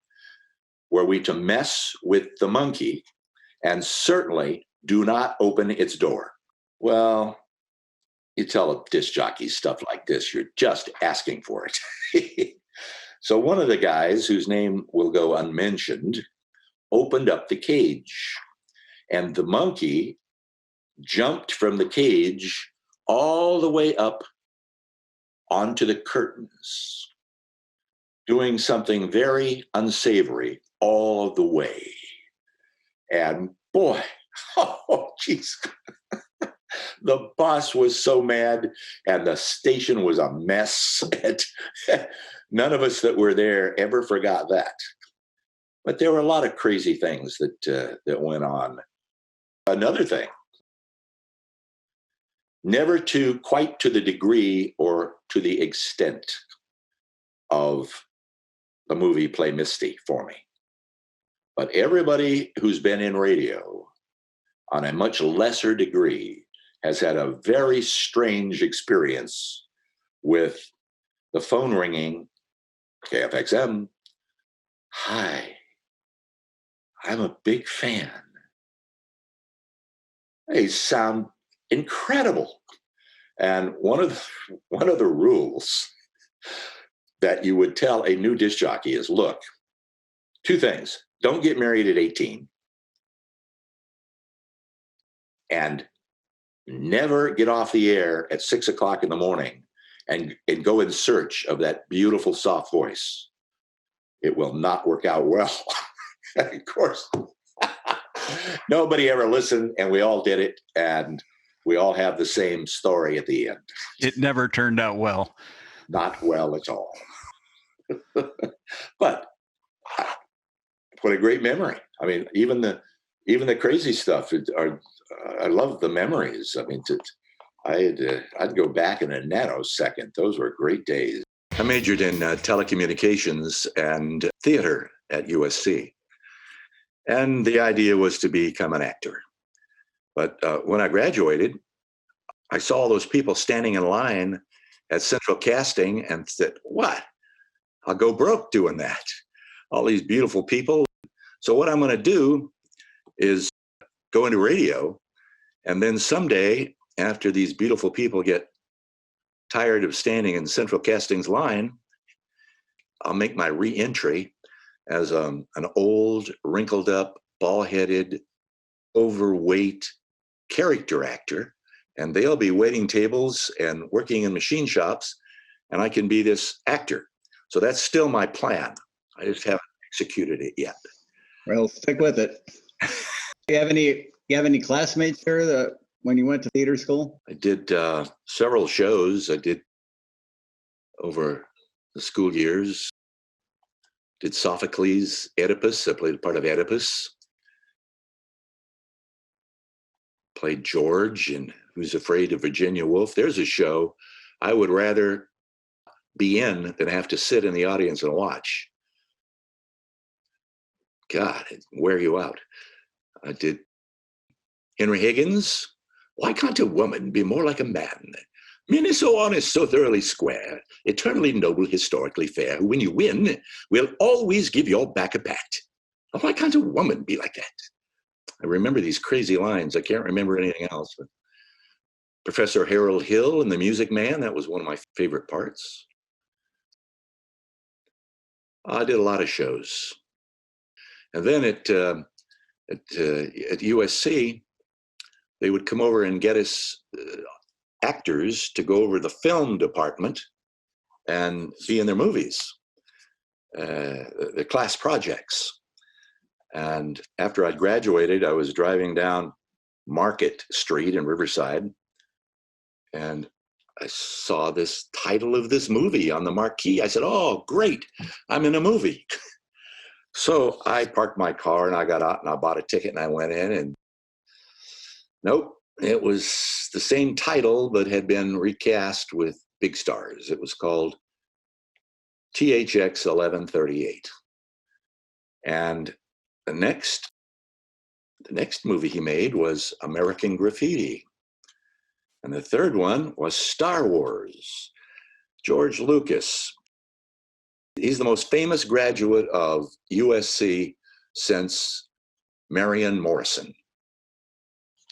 were we to mess with the monkey, and certainly do not open its door. Well, you tell a disc jockey stuff like this, you're just asking for it. So one of the guys, whose name will go unmentioned, opened up the cage, and the monkey jumped from the cage all the way up onto the curtains, doing something very unsavory all of the way. And boy, oh, geez, the boss was so mad and the station was a mess. None of us that were there ever forgot that. But there were a lot of crazy things that went on. Another thing, never to quite to the degree or to the extent of the movie Play Misty for me. But everybody who's been in radio on a much lesser degree has had a very strange experience with the phone ringing, KFXM. Hi, I'm a big fan. They sound incredible. And one of the rules that you would tell a new disc jockey is, look, two things. Don't get married at 18. And never get off the air at 6 o'clock in the morning and go in search of that beautiful, soft voice. It will not work out well. Of course, nobody ever listened, and we all did it, and we all have the same story at the end.
It never turned out well.
Not well at all. But what a great memory. I mean, even the crazy stuff I love the memories. I mean, I'd go back in a nanosecond. Those were great days. I majored in telecommunications and theater at USC. And the idea was to become an actor. But when I graduated, I saw all those people standing in line at Central Casting and said, what? I'll go broke doing that. All these beautiful people. So what I'm going to do is go into radio. And then someday, after these beautiful people get tired of standing in Central Casting's line, I'll make my re-entry as an old, wrinkled up, bald-headed, overweight character actor. And they'll be waiting tables and working in machine shops, and I can be this actor. So that's still my plan. I just haven't executed it yet.
Well, stick with it. You have any classmates there when you went to theater school?
I did several shows. I did over the school years. Did Sophocles, Oedipus. I played part of Oedipus. Played George in Who's Afraid of Virginia Woolf. There's a show I would rather be in than have to sit in the audience and watch. God, it'd wear you out. I did Henry Higgins. Why can't a woman be more like a man? Men is so honest, so thoroughly square, eternally noble, historically fair, who when you win, will always give your back a pat. Why can't a woman be like that? I remember these crazy lines. I can't remember anything else. But Professor Harold Hill and The Music Man, that was one of my favorite parts. I did a lot of shows. And then at USC, they would come over and get us actors to go over the film department and be in their movies, the class projects. And after I'd graduated, I was driving down Market Street in Riverside, and I saw this title of this movie on the marquee. I said, oh, great, I'm in a movie. So I parked my car and I got out and I bought a ticket and I went in, and nope, it was the same title but had been recast with big stars. It was called THX 1138. And the next movie he made was American Graffiti. And the third one was Star Wars. George Lucas. He's the most famous graduate of USC since Marion Morrison.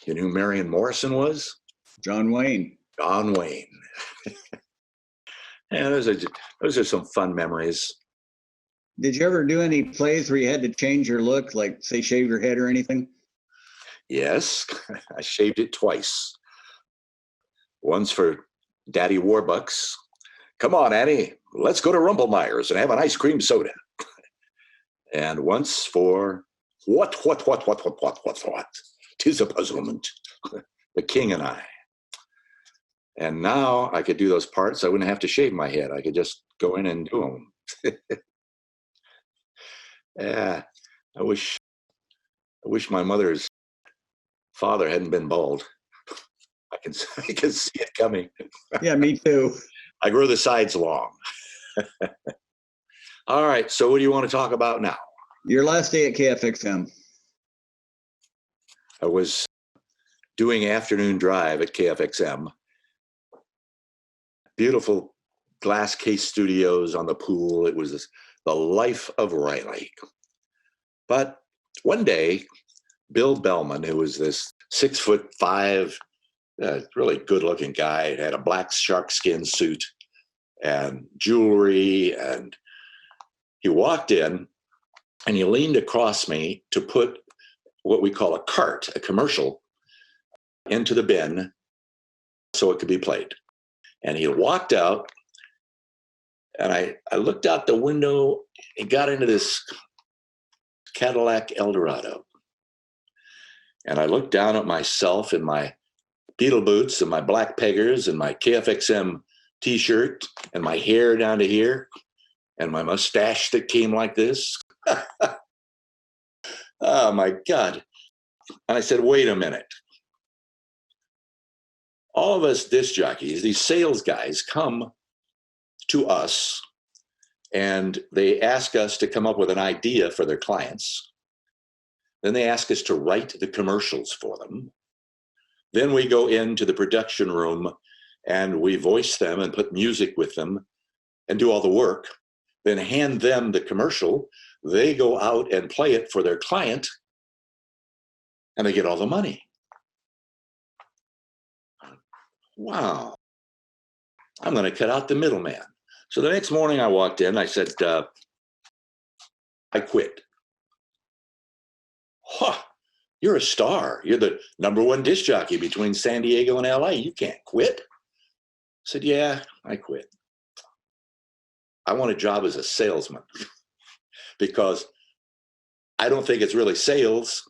You know who Marion Morrison was?
John Wayne.
John Wayne. And those are some fun memories.
Did you ever do any plays where you had to change your look, like say shave your head or anything?
Yes, I shaved it twice. Once for Daddy Warbucks. Come on, Annie, let's go to Rumpelmeyer's and have an ice cream soda. And once for what? 'Tis a puzzlement. The King and I. And now I could do those parts. I wouldn't have to shave my head. I could just go in and do them. Yeah, I wish my mother's father hadn't been bald. I can see it coming.
Yeah, me too.
I grow the sides long. All right, so what do you want to talk about now?
Your last day at KFXM.
I was doing afternoon drive at KFXM. Beautiful glass case studios on the pool. It was the life of Riley. But one day, Bill Bellman, who was this 6'5", really good-looking guy, had a black sharkskin suit and jewelry, and he walked in and he leaned across me to put what we call a cart, a commercial, into the bin so it could be played. And he walked out, and I looked out the window and got into this Cadillac Eldorado. And I looked down at myself in my Beetle boots and my black peggers and my KFXM t-shirt and my hair down to here and my mustache that came like this. Oh my God. And I said, wait a minute. All of us disc jockeys, these sales guys, come to us and they ask us to come up with an idea for their clients. Then they ask us to write the commercials for them. Then we go into the production room and we voice them and put music with them and do all the work. Then hand them the commercial. They go out and play it for their client and they get all the money. Wow. I'm going to cut out the middleman. So the next morning I walked in, I said, I quit. Huh, you're a star. You're the #1 disc jockey between San Diego and LA. You can't quit. I said, yeah, I quit. I want a job as a salesman because I don't think it's really sales.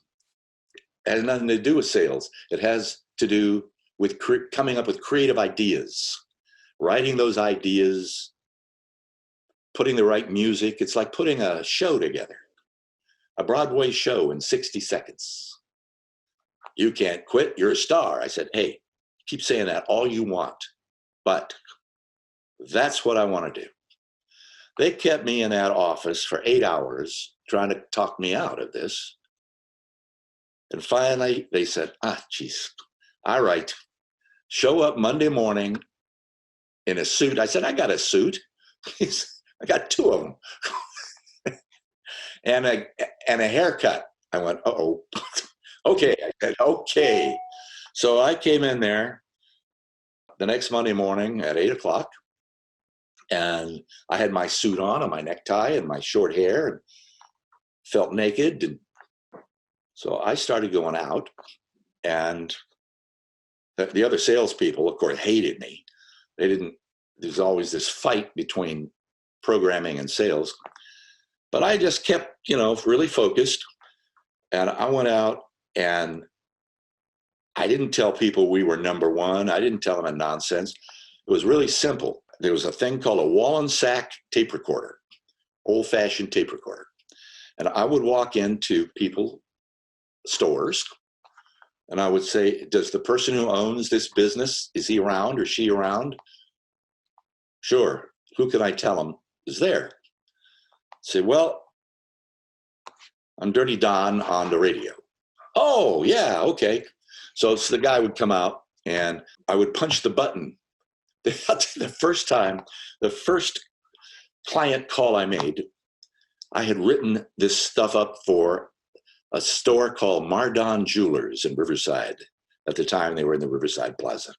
It has nothing to do with sales. It has to do with coming up with creative ideas, writing those ideas, putting the right music. It's like putting a show together, a Broadway show in 60 seconds. You can't quit. You're a star. I said, hey, keep saying that all you want, but that's what I want to do. They kept me in that office for 8 hours trying to talk me out of this. And finally, they said, geez, all right, show up Monday morning in a suit. I said, I got a suit. I got 2 of them. and a haircut. I went, uh-oh. Okay. I said, okay. So I came in there the next Monday morning at 8 o'clock. And I had my suit on and my necktie and my short hair and felt naked. And so I started going out, and the other salespeople, of course, hated me. There's always this fight between programming and sales. But I just kept, really focused. And I went out, and I didn't tell people we were number one. I didn't tell them a nonsense. It was really simple. There was a thing called a Wallensack tape recorder, old-fashioned tape recorder. And I would walk into stores, and I would say, does the person who owns this business, is he around or she around? Sure. Who can I tell them is there? Say, well, I'm Dirty Don on the radio. Oh, yeah, okay. So the guy would come out, and I would punch the button. The first client call I made, I had written this stuff up for a store called Mardon Jewelers in Riverside. At the time, they were in the Riverside Plaza.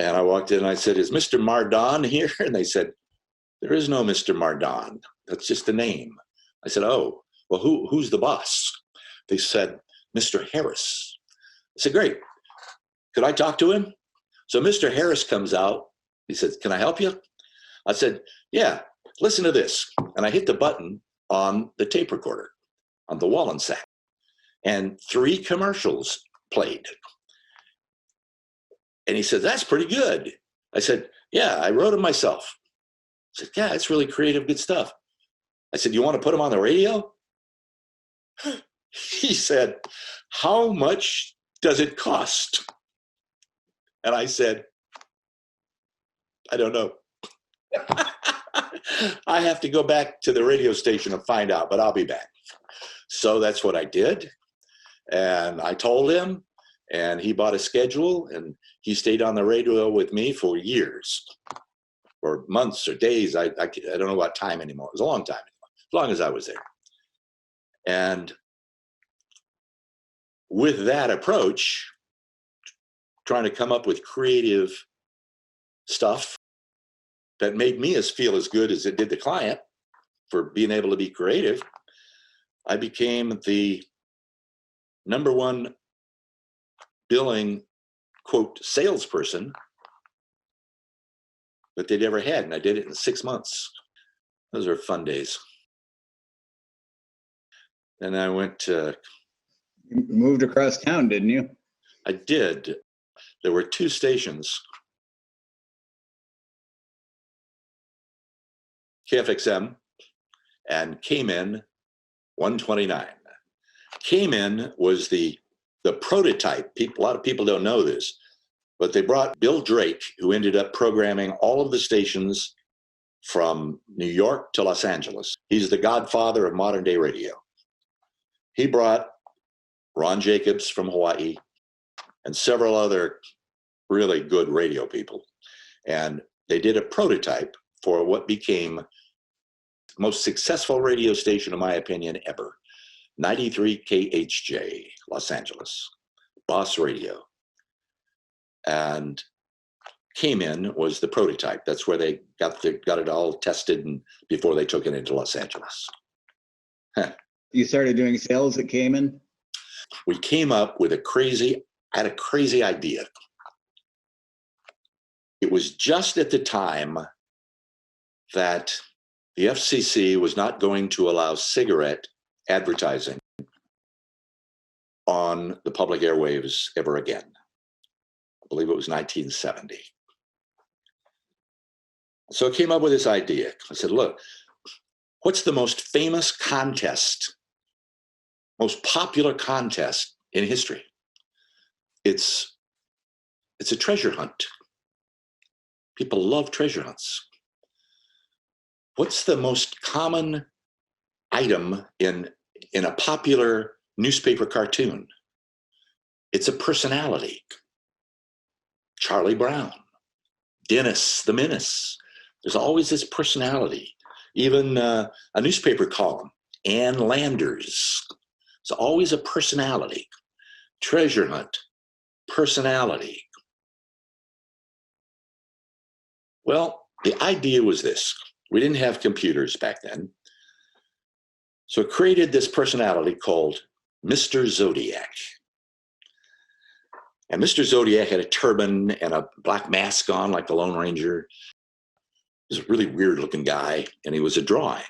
And I walked in and I said, is Mr. Mardon here? And they said, there is no Mr. Mardon. That's just a name. I said, oh, well, who's the boss? They said, Mr. Harris. I said, great. Could I talk to him? So Mr. Harris comes out. He says, can I help you? I said, yeah, listen to this. And I hit the button on the tape recorder, on the Wallensack. And 3 commercials played. And he said, that's pretty good. I said, yeah, I wrote them myself. He said, yeah, it's really creative, good stuff. I said, you want to put them on the radio? He said, how much does it cost? And I said, I don't know. I have to go back to the radio station and find out, but I'll be back. So that's what I did. And I told him, and he bought a schedule, and he stayed on the radio with me for years, or months or days. I don't know what time anymore. It was a long time anymore, as long as I was there. And with that approach, trying to come up with creative stuff that made me feel as good as it did the client for being able to be creative, I became the number one billing, quote, salesperson that they'd ever had. And I did it in 6 months. Those are fun days. And I went to...
You moved across town, didn't you?
I did. There were 2 stations. KFXM and Cayman 129. Cayman was the prototype. A lot of people don't know this, but they brought Bill Drake, who ended up programming all of the stations from New York to Los Angeles. He's the godfather of modern day radio. He brought Ron Jacobs from Hawaii and several other really good radio people. And they did a prototype for what became the most successful radio station, in my opinion, ever. 93 KHJ, Los Angeles, Boss Radio. And Cayman was the prototype. That's where they got it all tested and before they took it into Los Angeles.
You started doing sales at Cayman?
We came up with a crazy idea. It was just at the time that the FCC was not going to allow cigarette advertising on the public airwaves ever again. I believe it was 1970. So I came up with this idea. I said, look, what's the most famous contest, most popular contest in history? It's a treasure hunt. People love treasure hunts. What's the most common item in a popular newspaper cartoon? It's a personality. Charlie Brown, Dennis the Menace. There's always this personality. Even a newspaper column, Ann Landers. It's always a personality. Treasure hunt, personality. Well, the idea was this. We didn't have computers back then. So it created this personality called Mr. Zodiac. And Mr. Zodiac had a turban and a black mask on like the Lone Ranger. He was a really weird looking guy, and he was a drawing.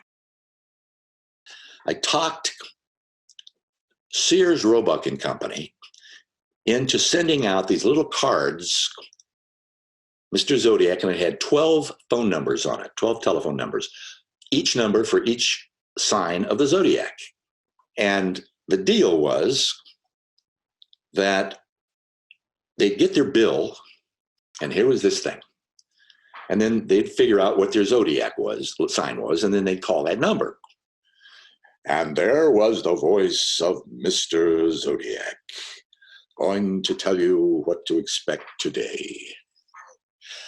I talked Sears, Roebuck and Company into sending out these little cards, Mr. Zodiac, and it had 12 phone numbers on it, 12 telephone numbers, each number for each sign of the zodiac. And the deal was that they'd get their bill, and here was this thing. And then they'd figure out what their zodiac was, what sign was, and then they'd call that number. And there was the voice of Mr. Zodiac, going to tell you what to expect today.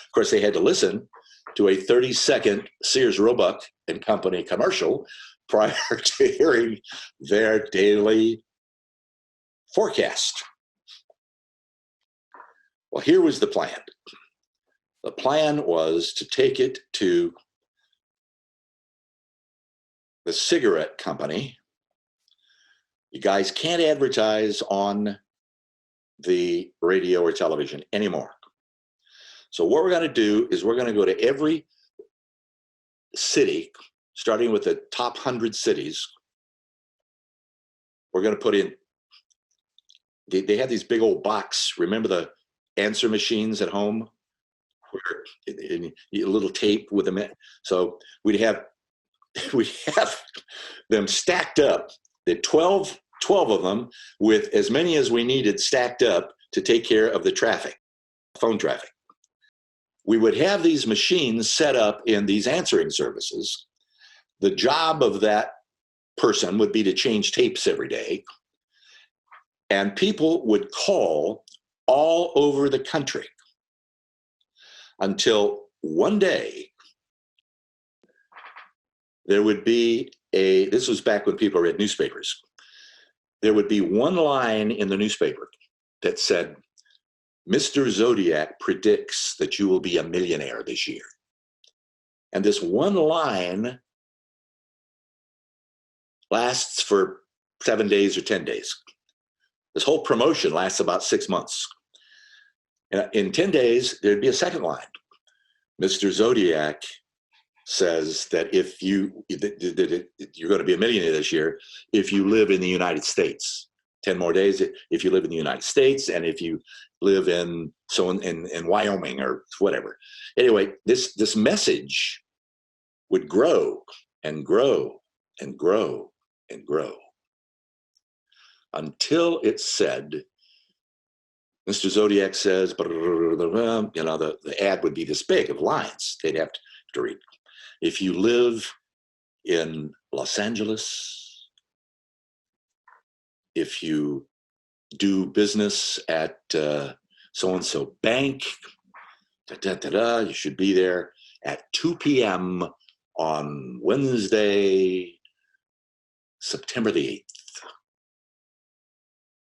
Of course, they had to listen to a 30-second Sears, Roebuck and Company commercial prior to hearing their daily forecast. Well, here was the plan. The plan was to take it to the cigarette company. You guys can't advertise on the radio or television anymore. So what we're going to do is we're going to go to every city, starting with the top 100 cities. We're going to put in, they had these big old box. Remember the answer machines at home? Where a little tape with them. So we have them stacked up, the 12 of them, with as many as we needed stacked up to take care of the traffic, phone traffic. We would have these machines set up in these answering services. The job of that person would be to change tapes every day. And people would call all over the country until one day there would be this was back when people read newspapers. There would be one line in the newspaper that said, Mr. Zodiac predicts that you will be a millionaire this year. And this one line lasts for 7 days or 10 days. This whole promotion lasts about 6 months. In 10 days, there'd be a second line. Mr. Zodiac says that if you're going to be a millionaire this year if you live in the United States. 10 more days if you live in the United States, and if you live in Wyoming or whatever. Anyway, this message would grow and grow and grow and grow until it said, Mr. Zodiac says, the ad would be this big of lines they'd have to read. If you live in Los Angeles, if you do business at so-and-so bank, you should be there at 2 p.m. on Wednesday, September the 8th.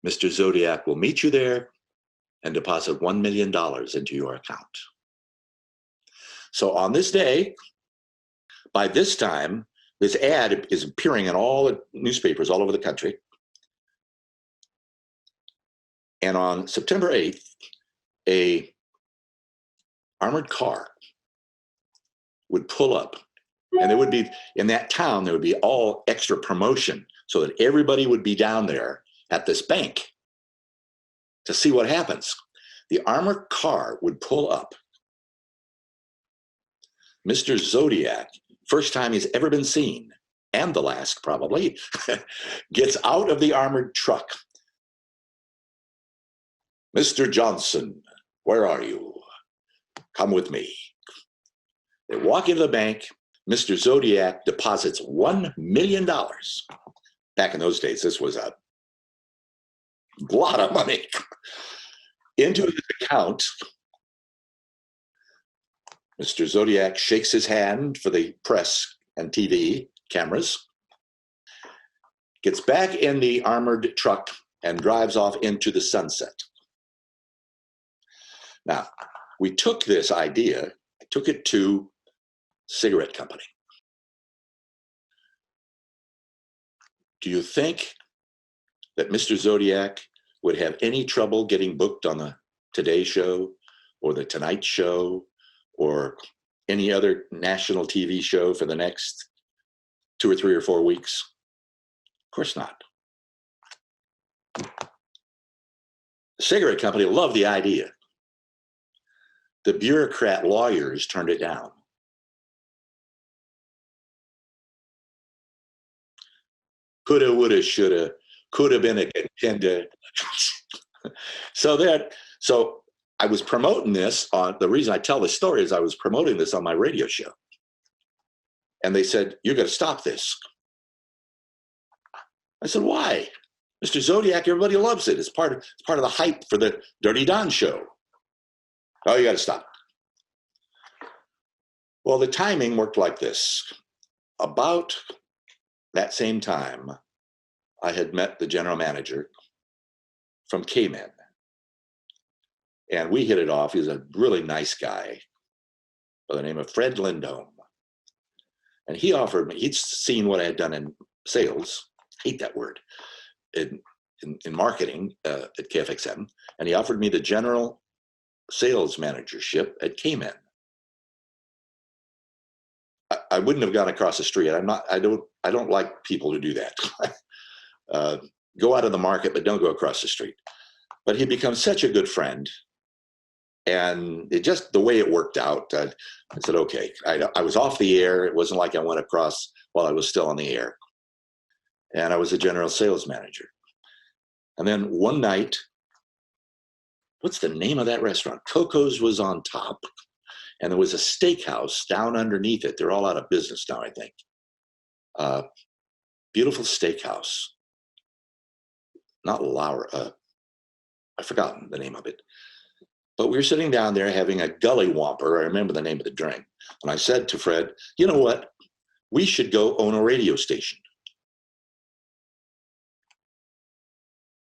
Mr. Zodiac will meet you there and deposit $1 million into your account. So on this day, by this time, this ad is appearing in all the newspapers all over the country. And on September 8th, a armored car would pull up. And there would be, in that town, there would be all extra promotion so that everybody would be down there at this bank to see what happens. The armored car would pull up. Mr. Zodiac, first time he's ever been seen, and the last probably, gets out of the armored truck. Mr. Johnson, where are you? Come with me. They walk into the bank. Mr. Zodiac deposits $1 million. Back in those days, this was a lot of money into his account. Mr. Zodiac shakes his hand for the press and TV cameras, gets back in the armored truck, and drives off into the sunset. Now, we took this idea, I took it to cigarette company. Do you think that Mr. Zodiac would have any trouble getting booked on the Today Show or the Tonight Show or any other national TV show for the next 2 or 3 or 4 weeks? Of course not. The cigarette company loved the idea. The bureaucrat lawyers turned it down. Coulda, woulda, shoulda, could have been a contender. So I was promoting this on, the reason I tell this story is I was promoting this on my radio show. And they said, you're going to stop this. I said, why? Mr. Zodiac, everybody loves it. It's part of the hype for the Dirty Don show. Oh, you got to stop. Well, the timing worked like this. About that same time, I had met the general manager from K-Men. And we hit it off. He's a really nice guy by the name of Fred Lindholm. And he offered me, he'd seen what I had done in sales, hate that word, in marketing at KFXM. And he offered me the general sales managership at K-Men. I wouldn't have gone across the street. I don't like people to do that. Go out of the market, but don't go across the street. But he'd become such a good friend. And it just, the way it worked out, I said, okay. I was off the air. It wasn't like I went across while I was still on the air. And I was a general sales manager. And then one night, what's the name of that restaurant? Coco's was on top. And there was a steakhouse down underneath it. They're all out of business now, I think. Beautiful steakhouse. Not Laura. I've forgotten the name of it. But we were sitting down there having a gully whomper. I remember the name of the drink. And I said to Fred, you know what? We should go own a radio station.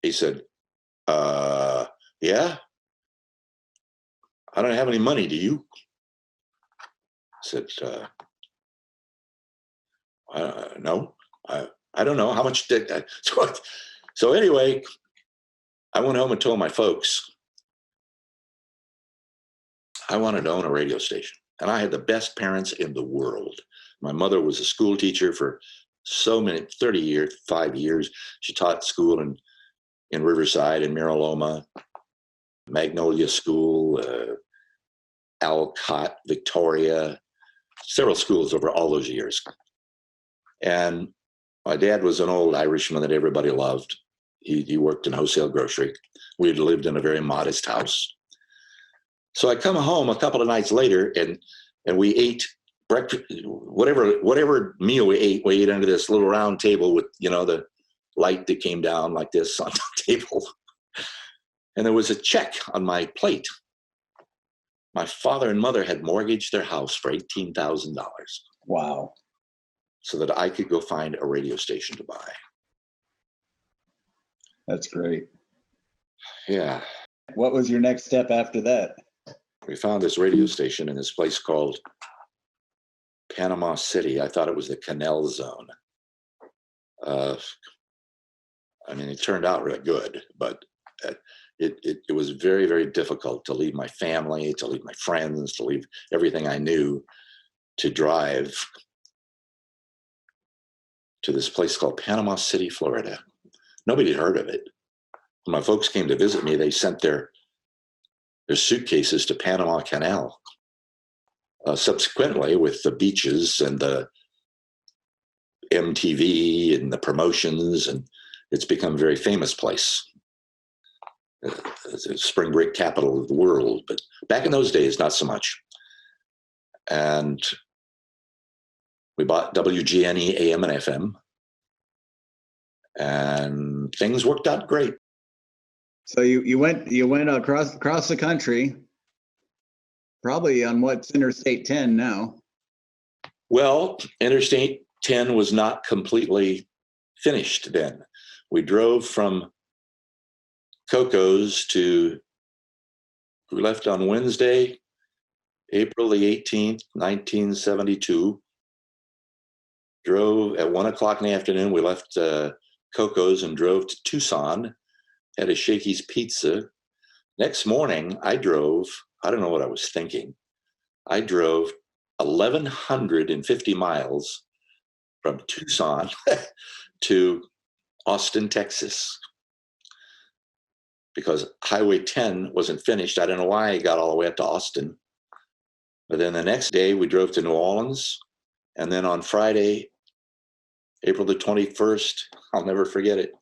He said, yeah? I don't have any money, do you? I said, no, I don't know. How much did I? So anyway, I went home and told my folks I wanted to own a radio station. And I had the best parents in the world. My mother was a school teacher for so many, 30 years, 5 years. She taught school in Riverside, in Miraloma, Magnolia School, Alcott, Victoria, several schools over all those years. And my dad was an old Irishman that everybody loved. He worked in wholesale grocery. We had lived in a very modest house. So I come home a couple of nights later and we ate breakfast, whatever meal we ate under this little round table with, the light that came down like this on the table. And there was a check on my plate. My father and mother had mortgaged their house for $18,000.
Wow.
So that I could go find a radio station to buy.
That's great.
Yeah.
What was your next step after that?
We found this radio station in this place called Panama City. I thought it was the Canal Zone. It turned out really good, but it was very, very difficult to leave my family, to leave my friends, to leave everything I knew to drive to this place called Panama City, Florida. Nobody had heard of it. When my folks came to visit me, they sent their suitcases to Panama Canal. Subsequently, with the beaches and the MTV and the promotions, and it's become a very famous place. It's a spring break capital of the world, but back in those days, not so much. And we bought WGNE AM and FM, and things worked out great.
So you went across the country, probably on what's Interstate 10 now.
Well, Interstate 10 was not completely finished then. We drove from Coco's we left on Wednesday, April the 18th, 1972. Drove at 1 o'clock in the afternoon. We left Coco's and drove to Tucson, had a Shakey's Pizza. Next morning, I don't know what I was thinking. I drove 1,150 miles from Tucson to Austin, Texas, because Highway 10 wasn't finished. I don't know why I got all the way up to Austin. But then the next day we drove to New Orleans. And then on Friday, April the 21st, I'll never forget it,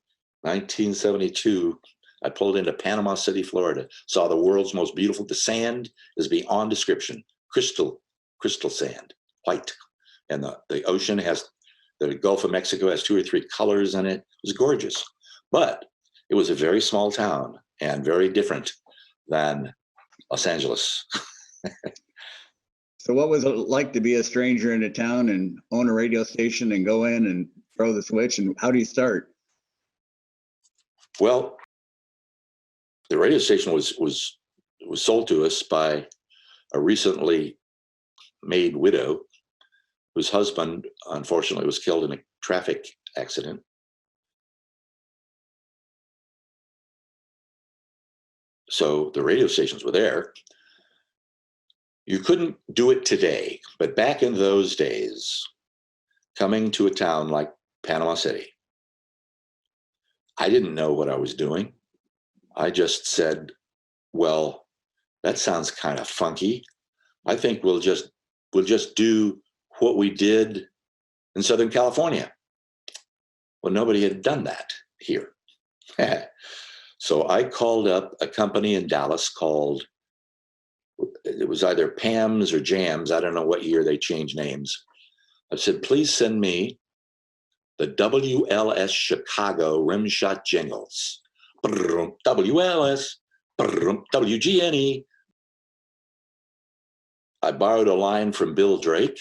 1972, I pulled into Panama City, Florida, saw the world's most beautiful, the sand is beyond description, crystal sand, white. And the ocean the Gulf of Mexico has 2 or 3 colors in it. It was gorgeous. But it was a very small town and very different than Los Angeles.
So what was it like to be a stranger in a town and own a radio station and go in and throw the switch? And how do you start?
Well, the radio station was sold to us by a recently made widow whose husband, unfortunately, was killed in a traffic accident. So the radio stations were there. You couldn't do it today, but back in those days, coming to a town like Panama City, I didn't know what I was doing. I just said, well, that sounds kind of funky. I think we'll just do what we did in Southern California. Well, nobody had done that here. So I called up a company in Dallas called, it was either Pam's or Jams. I don't know what year they changed names. I said, please send me the WLS Chicago rimshot jingles. WLS, WGNE. I borrowed a line from Bill Drake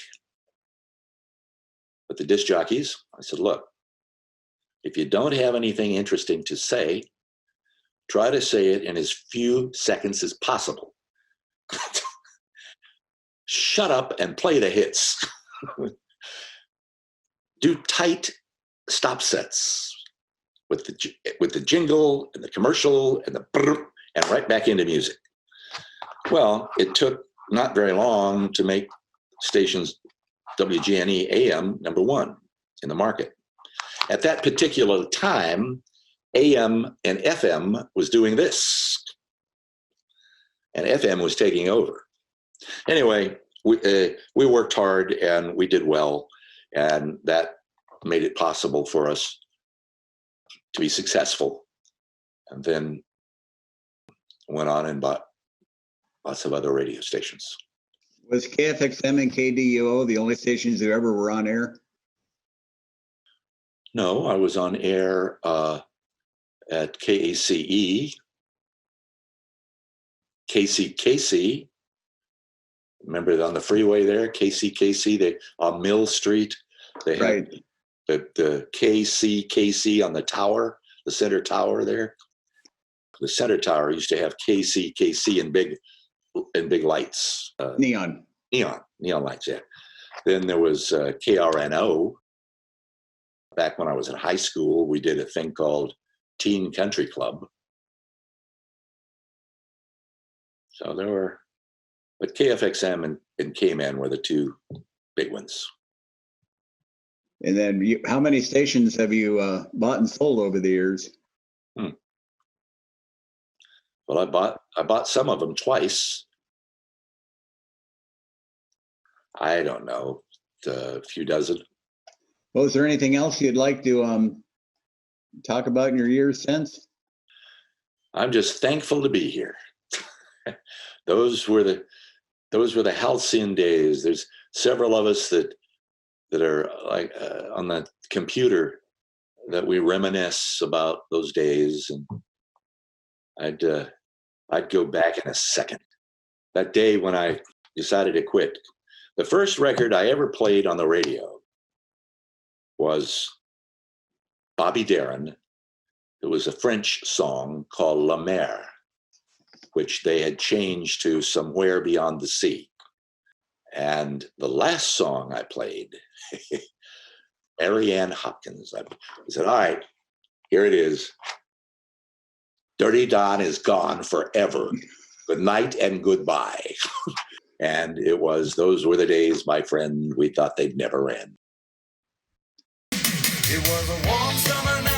with the disc jockeys. I said, look, if you don't have anything interesting to say, try to say it in as few seconds as possible. Shut up and play the hits. Do tight stop sets with the jingle and the commercial and the brr, and right back into music. Well, it took not very long to make stations WGNE AM #1 in the market. At that particular time, AM and FM was doing this, and FM was taking over. Anyway, we worked hard and we did well, and that made it possible for us to be successful. And then went on and bought lots of other radio stations.
Was KFXM and KDUO the only stations who ever were on air?
No, I was on air at KACE, KCKC. Remember on the freeway there, KCKC, they on Mill Street, they had the KCKC on the tower, the center tower there. The center tower used to have KCKC in big lights.
Neon
lights, yeah. Then there was KRNO. Back when I was in high school, we did a thing called Teen Country Club. So there were, but KFXM and KMAN were the two big ones.
And then how many stations have you bought and sold over the years?
Well, I bought some of them twice. I don't know, a few dozen.
Well, is there anything else you'd like to talk about in your years since?
I'm just thankful to be here. Those were the halcyon days. There's several of us that are like on the computer that we reminisce about those days, and I'd go back in a second. That day when I decided to quit, the first record I ever played on the radio was Bobby Darin. It was a French song called La Mer, which they had changed to Somewhere Beyond the Sea. And the last song I played, Mary Ann Hopkins, I said, all right, here it is. Dirty Don is gone forever. Good night and goodbye. And those were the days, my friend, we thought they'd never end.
It was a warm summer night.